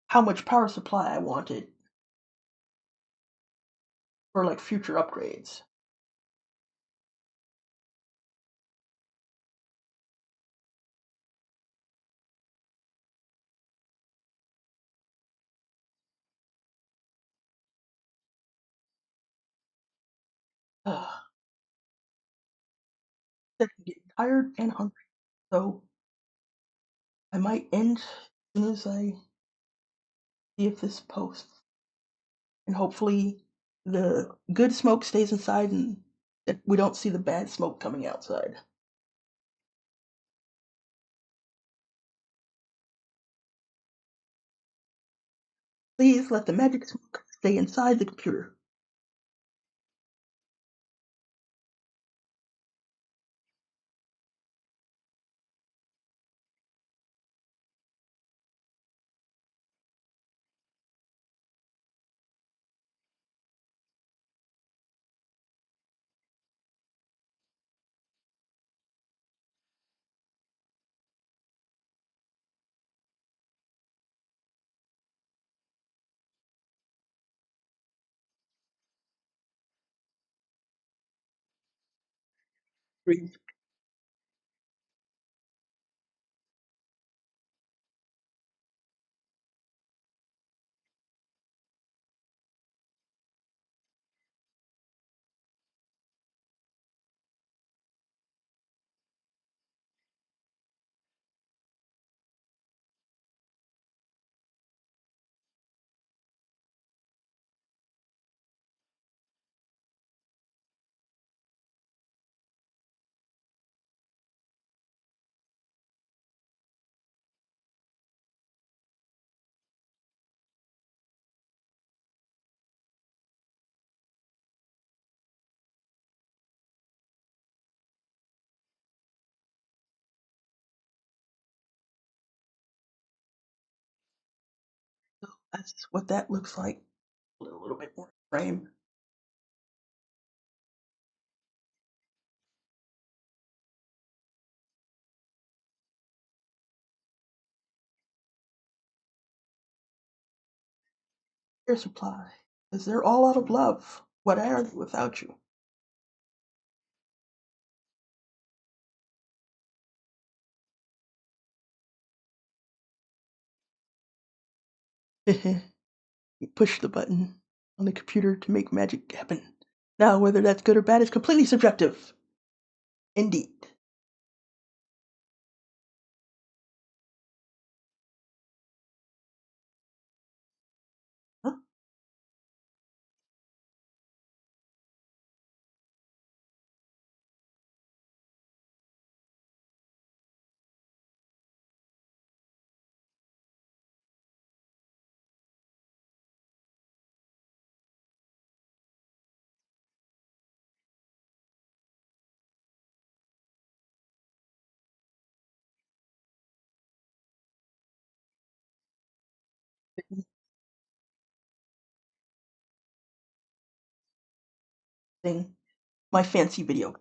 how much power supply I wanted for like future upgrades. Ugh, I'm getting tired and hungry, so I might end as soon as I see if this posts. And hopefully the good smoke stays inside and that we don't see the bad smoke coming outside. Please let the magic smoke stay inside the computer. Breathe. So that's what that looks like. A little bit more frame. Air supply. Because they're all out of love. What are they without you? You push the button on the computer to make magic happen. Now, whether that's good or bad is completely subjective. Indeed. Huh? Thing. My fancy video.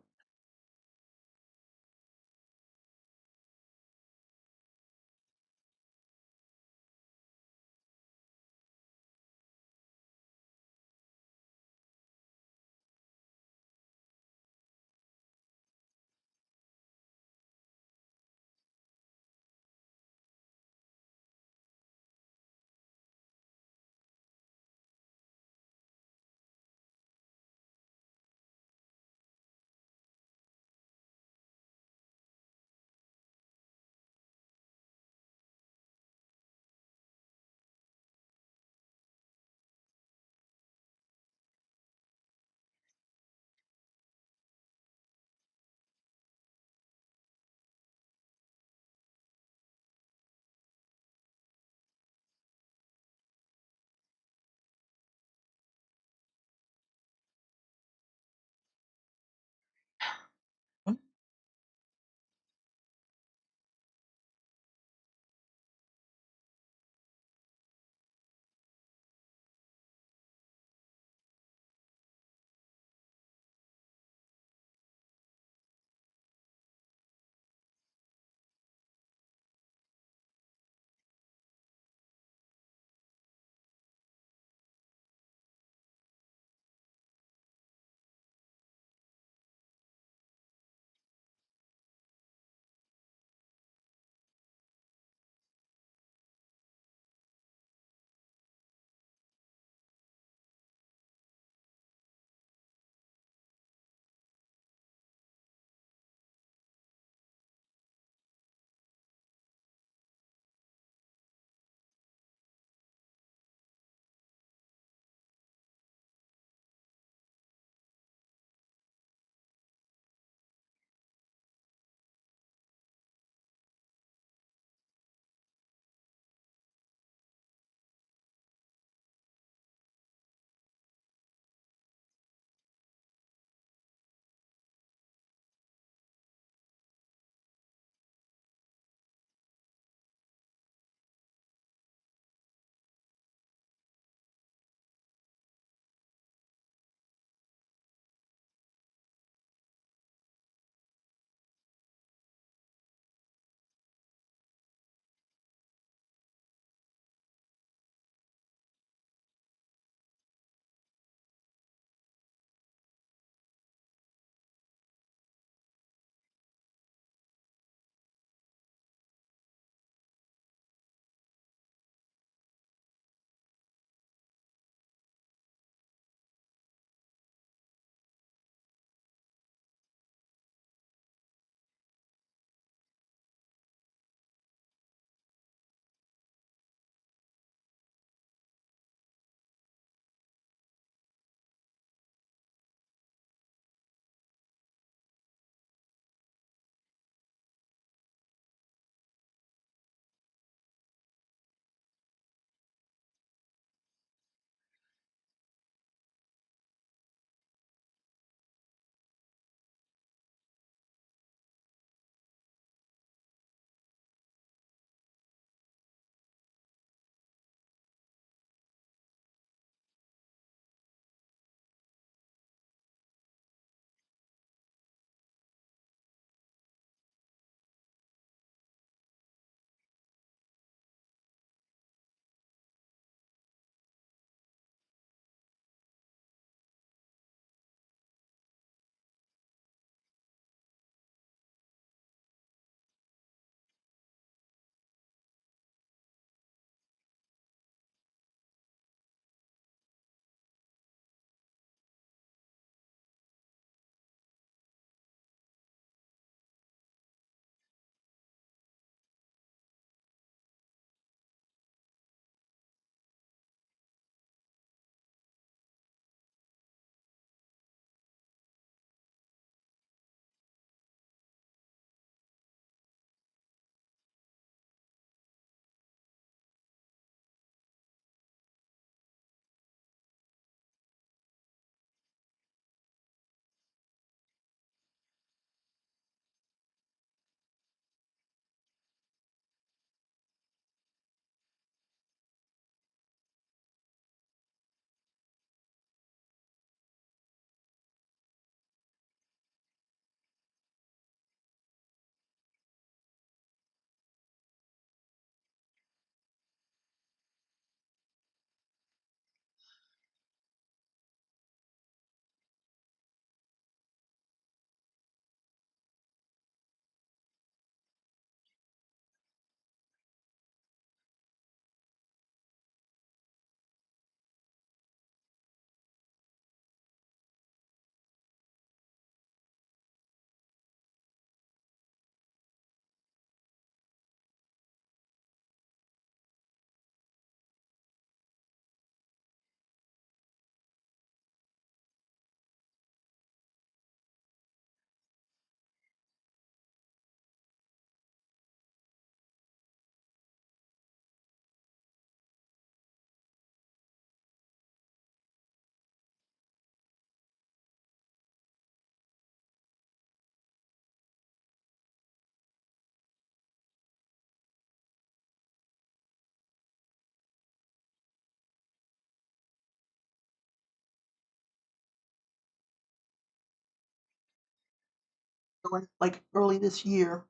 like early this year,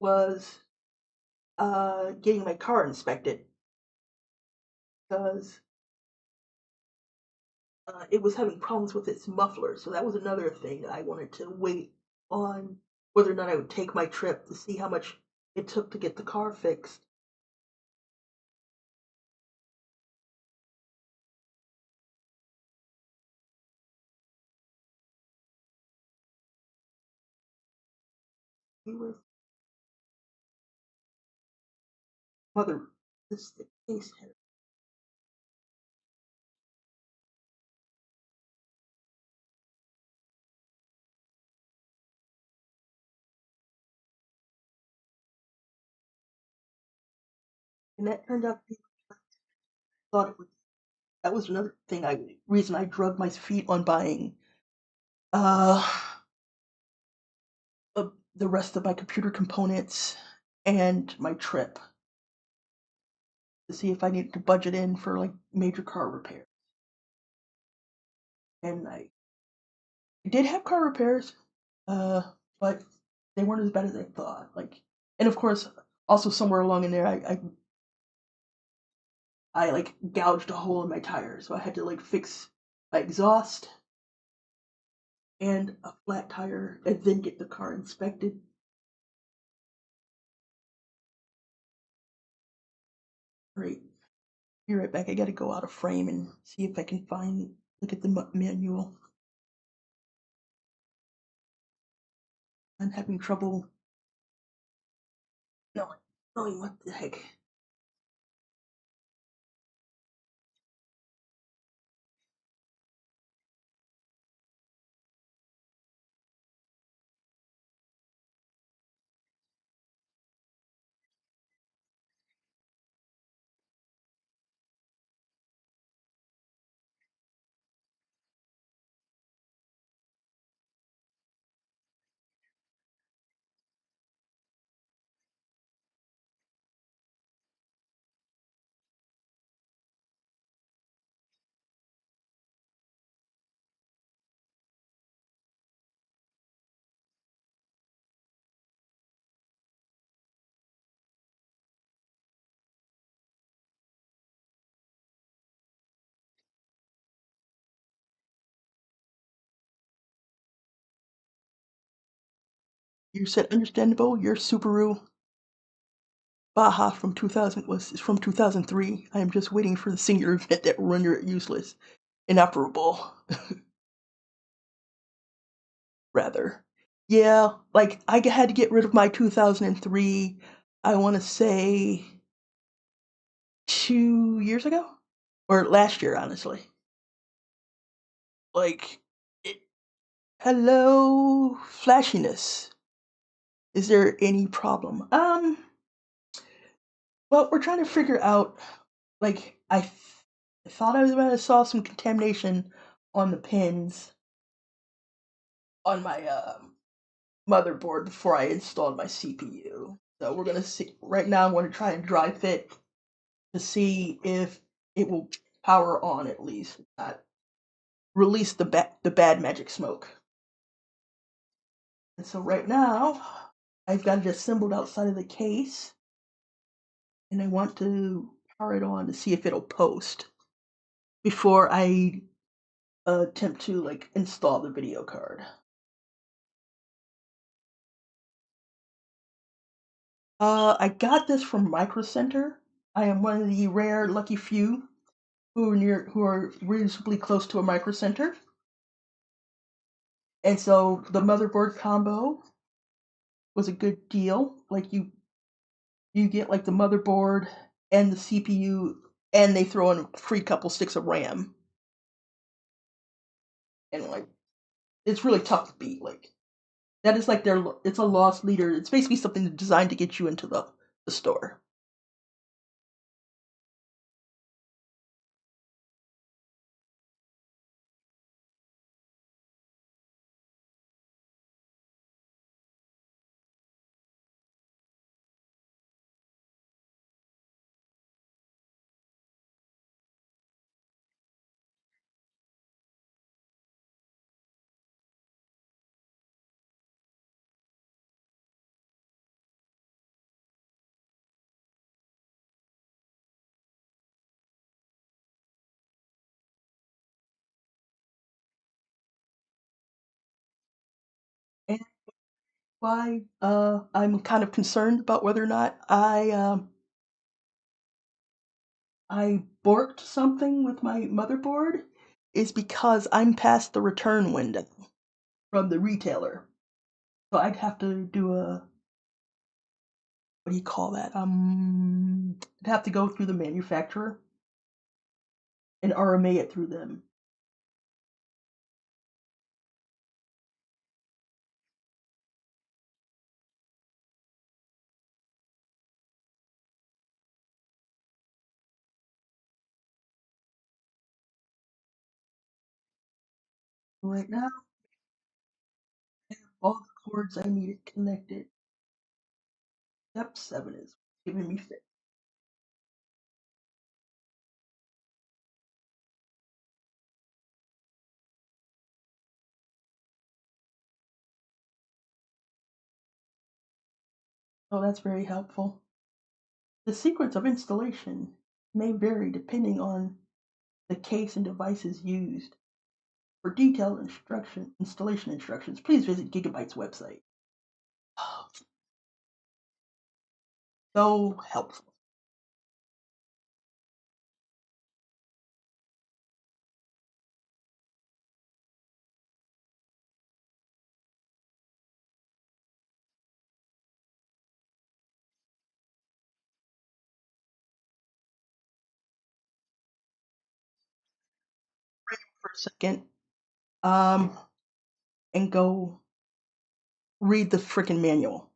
was getting my car inspected because it was having problems with its muffler. So that was another thing I wanted to wait on whether or not I would take my trip to see how much it took to get the car fixed. He was mother this case had, and that turned out to be thought it was. That was another thing I reason I drug my feet on buying uh, the rest of my computer components and my trip to see if I needed to budget in for like major car repair. And I did have car repairs, uh, but they weren't as bad as I thought. Like, and of course, also somewhere along in there, I like gouged a hole in my tire, so I had to like fix my exhaust and a flat tire, and then get the car inspected. Right, be right back. I got to go out of frame and see if I can find look at the manual. I'm having trouble knowing what the heck. You said understandable. Your Subaru Baja from 2000 was is from 2003. I am just waiting for the singular event that will render it useless, inoperable, rather. Yeah, like I had to get rid of my 2003. I want to say 2 years ago or last year, honestly. Like, it, hello, flashiness. Is there any problem? Well, we're trying to figure out. Like, I thought I was about to saw some contamination on the pins on my motherboard before I installed my CPU. So we're gonna see. Right now, I'm going to try and dry fit to see if it will power on at least, not release the bad magic smoke. And so right now, I've got it assembled outside of the case, and I want to power it on to see if it'll post before I attempt to like install the video card. I got this from Micro Center. I am one of the rare lucky few who are reasonably close to a Micro Center. And so the motherboard combo was a good deal. Like you get like the motherboard and the CPU, and they throw in a free couple sticks of RAM. And like it's really tough to beat. Like that is like their it's a lost leader. It's basically something designed to get you into the store. why I'm kind of concerned about whether or not I borked something with my motherboard is because I'm past the return window from the retailer. So I'd have to do a what do you call that? I'd have to go through the manufacturer and RMA it through them. Right now, all the cords I needed connected. Step 7 is giving me fit. Oh, that's very helpful. The sequence of installation may vary depending on the case and devices used. For detailed installation instructions, please visit Gigabyte's website. So helpful. For a second, um, and go read the freaking manual.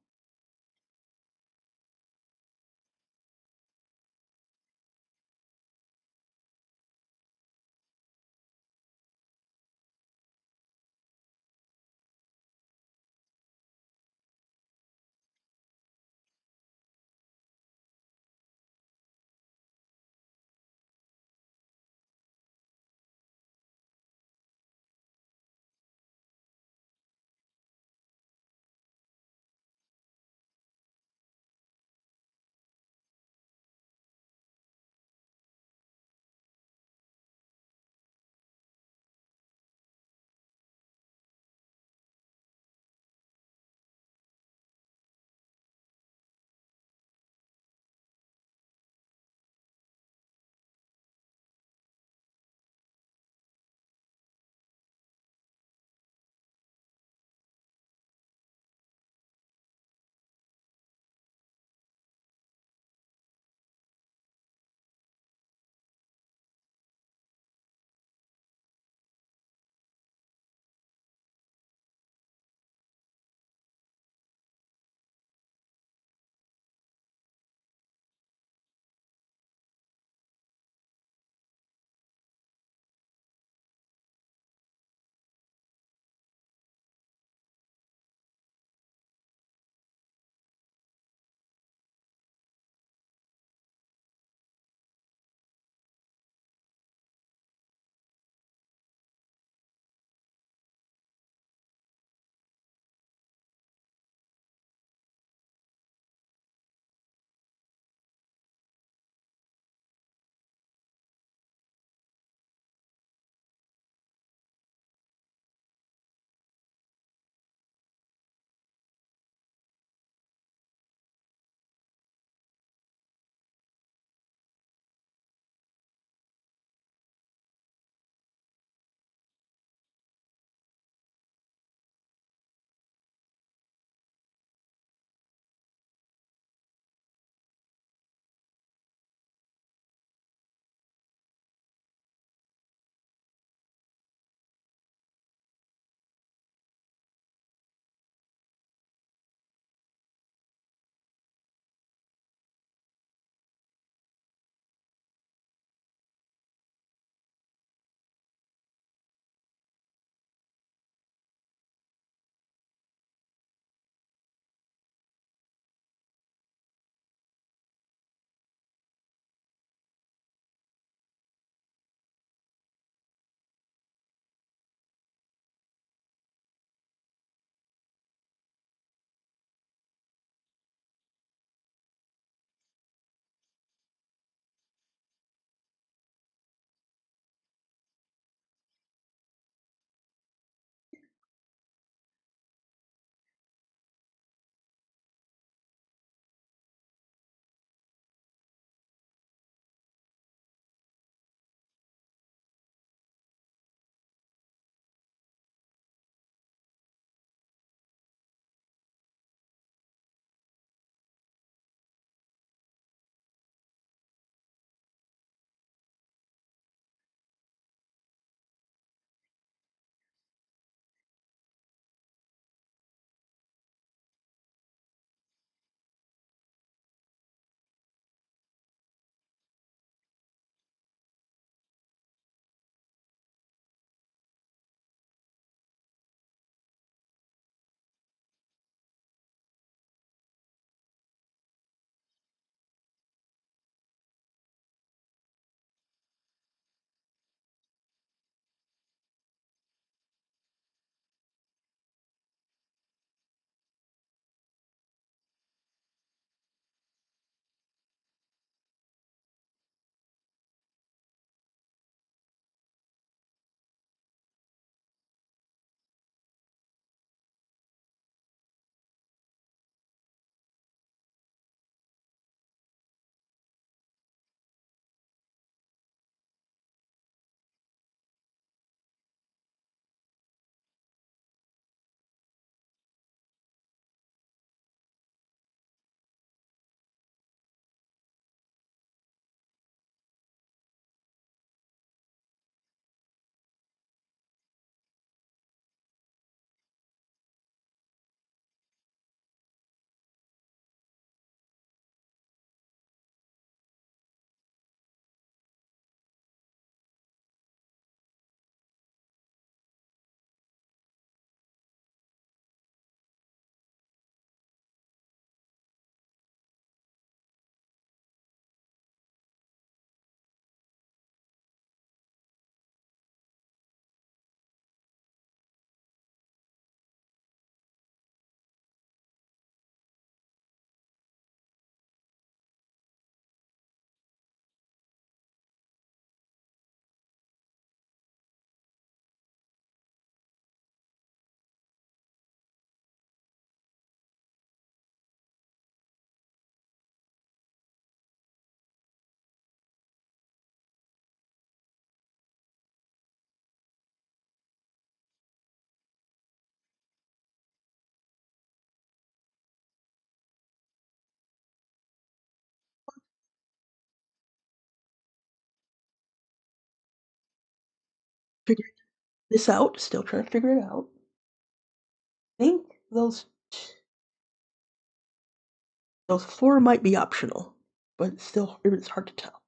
figuring this out, still trying to figure it out. Think those 4 might be optional, but still, it's hard to tell.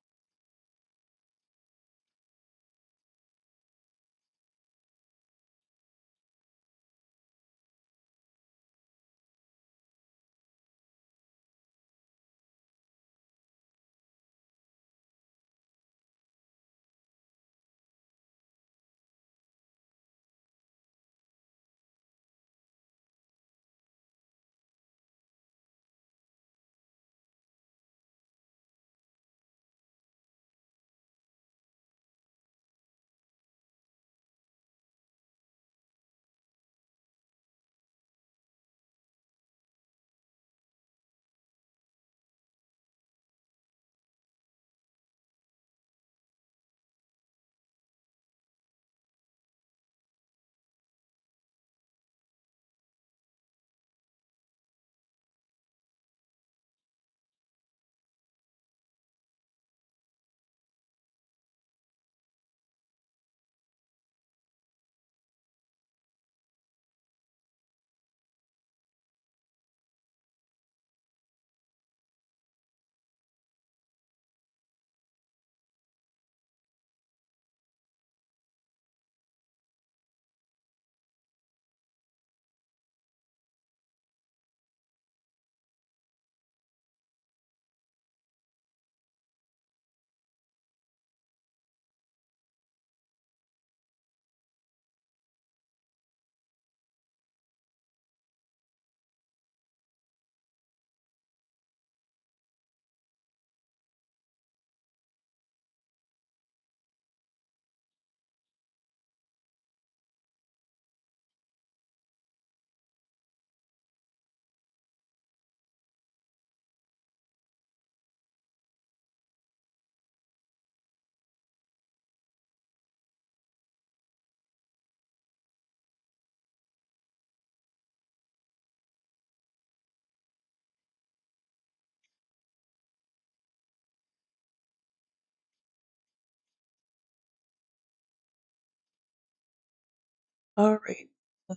Alright. I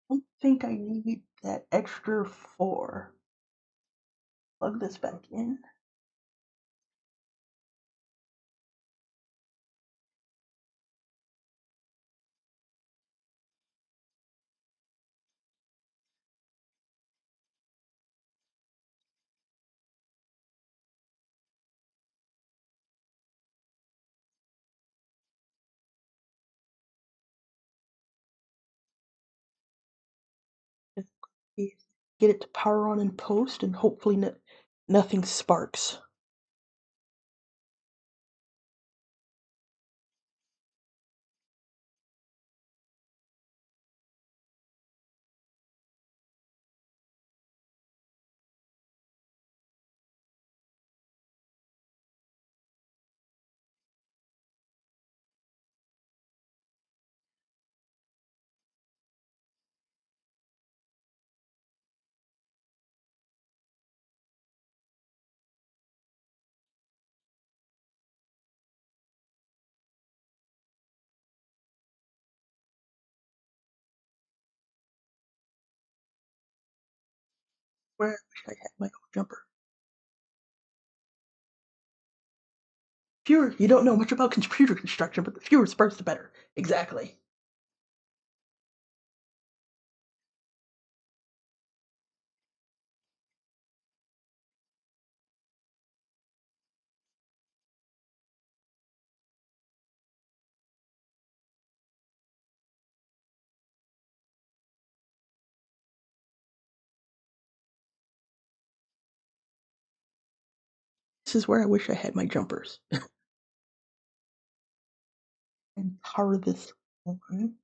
don't think I need that extra 4. Plug this back in. Get it to power on in post, and hopefully nothing sparks. Where I wish I had my own jumper. Fewer, you don't know much about computer construction, but the fewer sparks, the better. Exactly. This is where I wish I had my jumpers. And power this on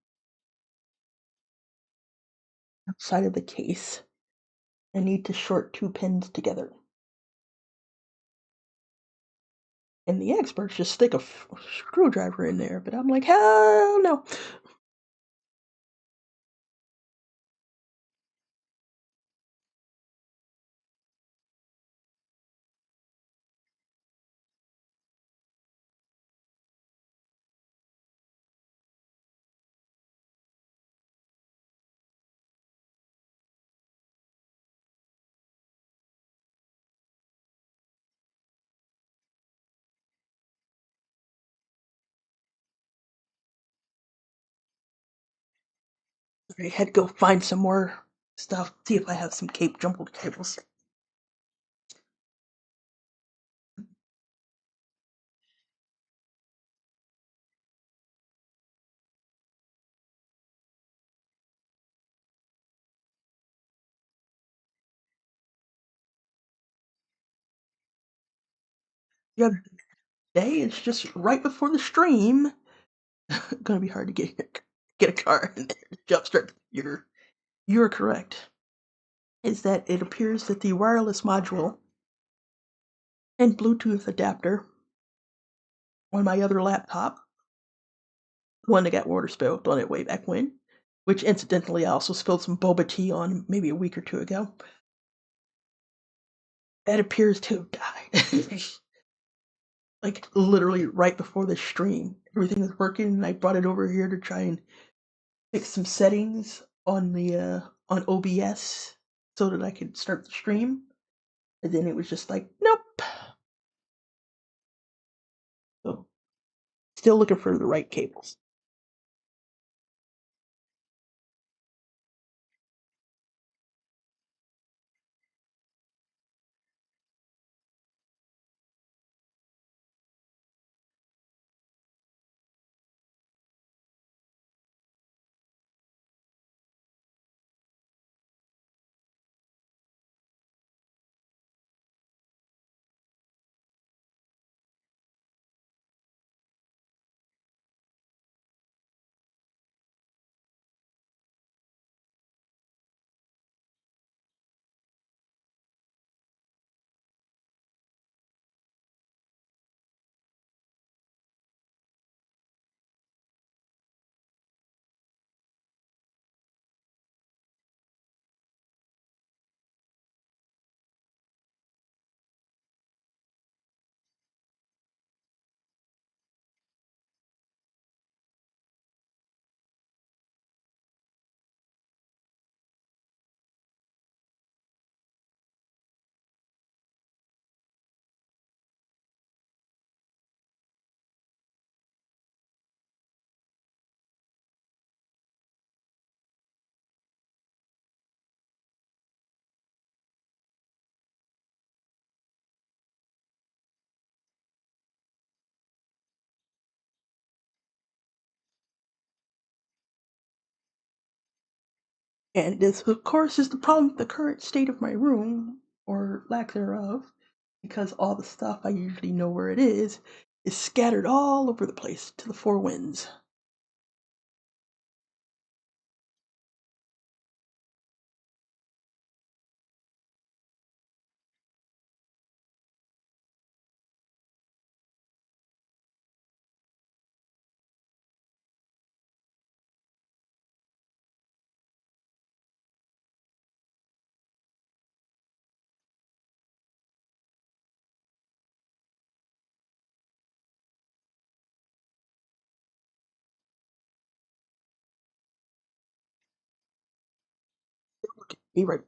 outside of the case. I need to short 2 pins together. And the experts just stick a screwdriver in there, but I'm like, hell no. I had to go find some more stuff, see if I have some Cape jumbled cables. The other day, it's just right before the stream. Gonna be hard to get a car and jumpstart. You're correct. Is that it appears that the wireless module and Bluetooth adapter on my other laptop, one that got water spilled on it way back when, which incidentally I also spilled some boba tea on maybe a week or two ago. It appears to have died. Like literally right before the stream. Everything was working and I brought it over here to try and fix some settings on the on OBS so that I could start the stream. And then it was just like, nope. So still looking for the right cables. And this, of course, is the problem with the current state of my room, or lack thereof, because all the stuff I usually know where it is scattered all over the place to the four winds. Be right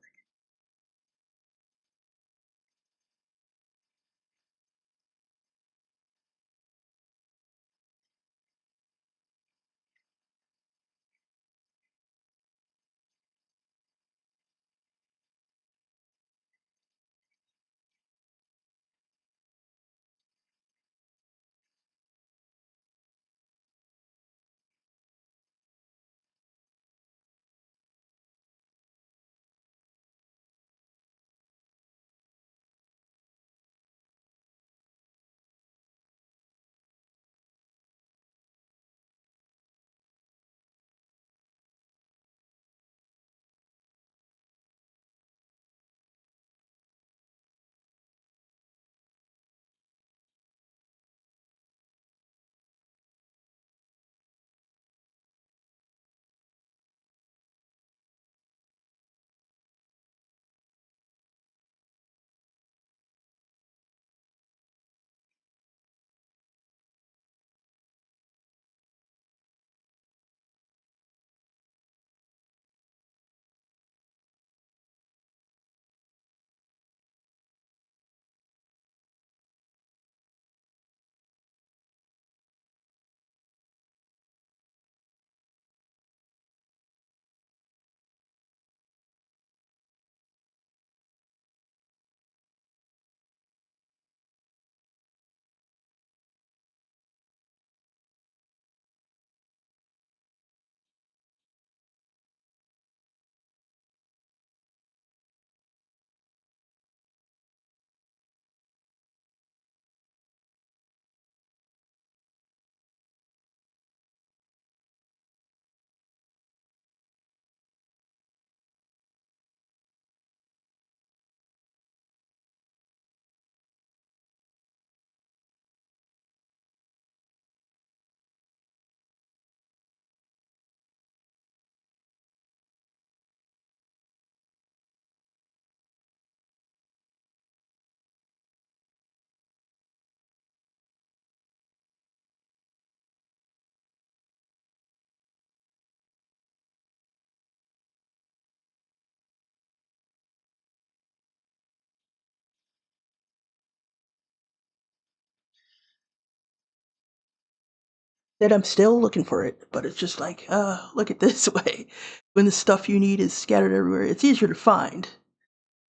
that I'm still looking for it, but it's just like, look at this way. When the stuff you need is scattered everywhere, it's easier to find,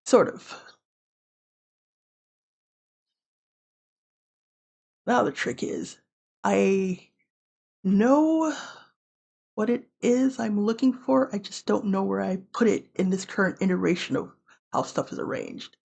sort of. Now the trick is, I know what it is I'm looking for, I just don't know where I put it in this current iteration of how stuff is arranged.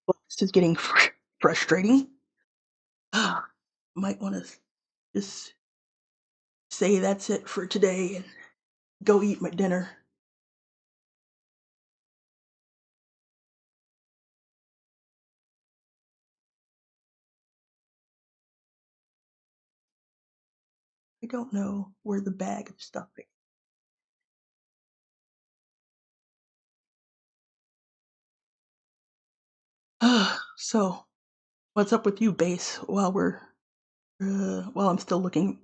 Well, this is getting frustrating. Might wanna just say that's it for today and go eat my dinner. I don't know where the bag of stuffing. So, what's up with you, base? While I'm still looking.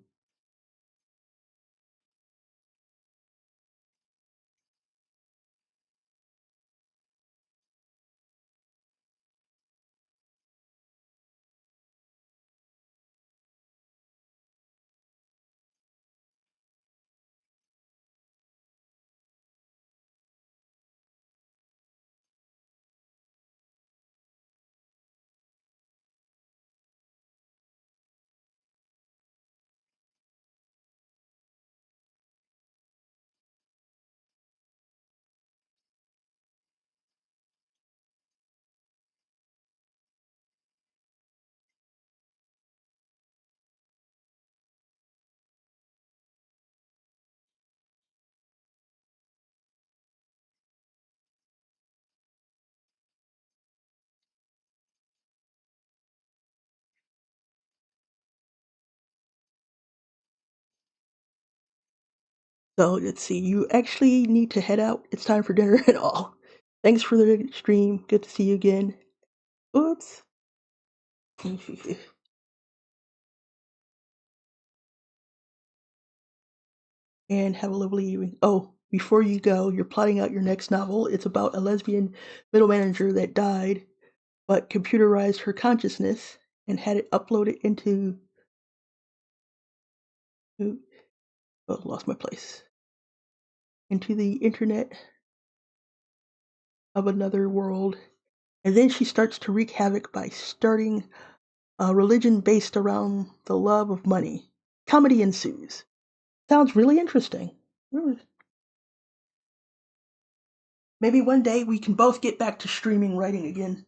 So let's see. You actually need to head out. It's time for dinner and all. Thanks for the stream. Good to see you again. Oops. And have a lovely evening. Oh, before you go, you're plotting out your next novel. It's about a lesbian middle manager that died, but computerized her consciousness and had it uploaded into. Oh, lost my place. Into the internet of another world. And then she starts to wreak havoc by starting a religion based around the love of money. Comedy ensues. Sounds really interesting. Maybe one day we can both get back to streaming writing again.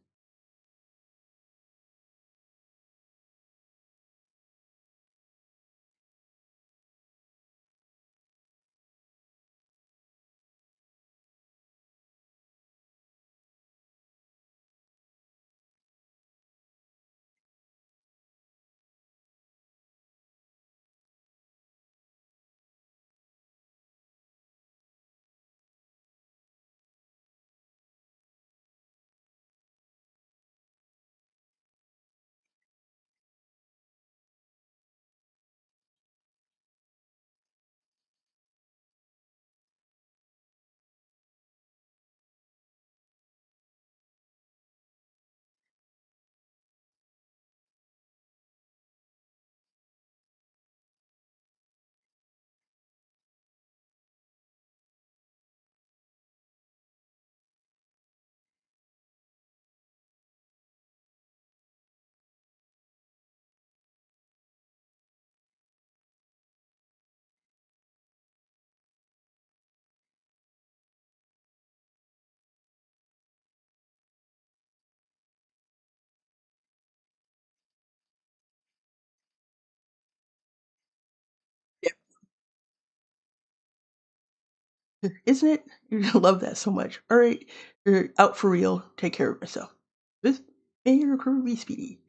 Isn't it? You're gonna love that so much. All right, you're out for real. Take care of yourself. This may your career be speedy.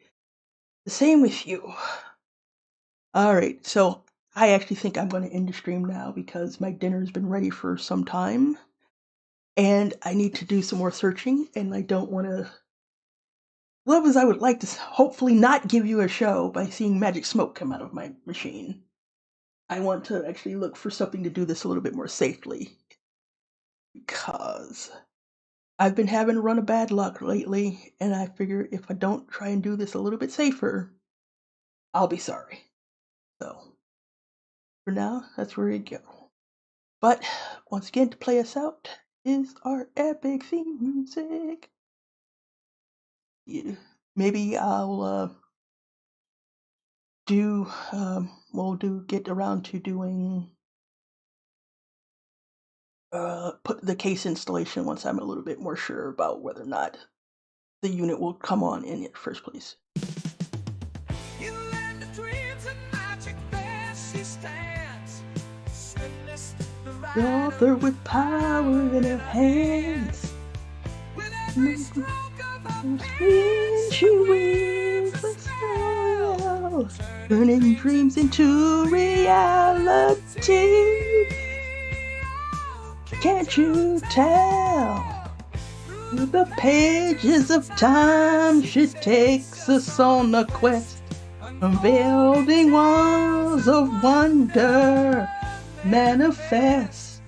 The same with you. All right, so I actually think I'm going to end the stream now because my dinner's been ready for some time, and I need to do some more searching, and I don't want to. Love as I would like to, hopefully not give you a show by seeing magic smoke come out of my machine. I want to actually look for something to do this a little bit more safely because I've been having a run of bad luck lately, and I figure if I don't try and do this a little bit safer, I'll be sorry. So, for now, that's where we go. But, once again, to play us out is our epic theme music. Yeah, maybe I'll get around to doing put the case installation once I'm a little bit more sure about whether or not the unit will come on in the first place. The author with power in her hands. She wins the style, turning dreams into reality. Can't you tell? Through the pages of time, she takes us on a quest, unveiling walls of wonder, manifest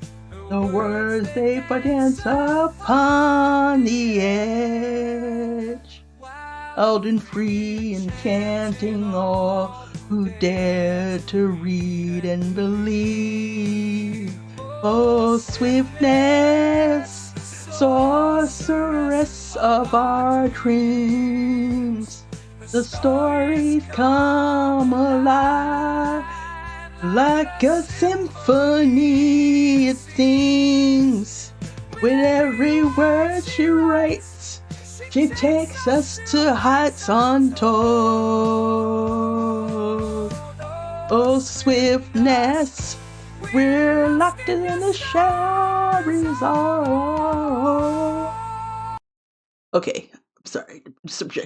the words they dance upon the edge, wild and free, enchanting all who dare to read and believe. Oh, swiftness, sorceress of our dreams, the stories come alive. Like a symphony it sings, with every word she writes, she takes us to heights untold. Oh, swiftness, we're locked in the shadows. Okay, I'm sorry, subject.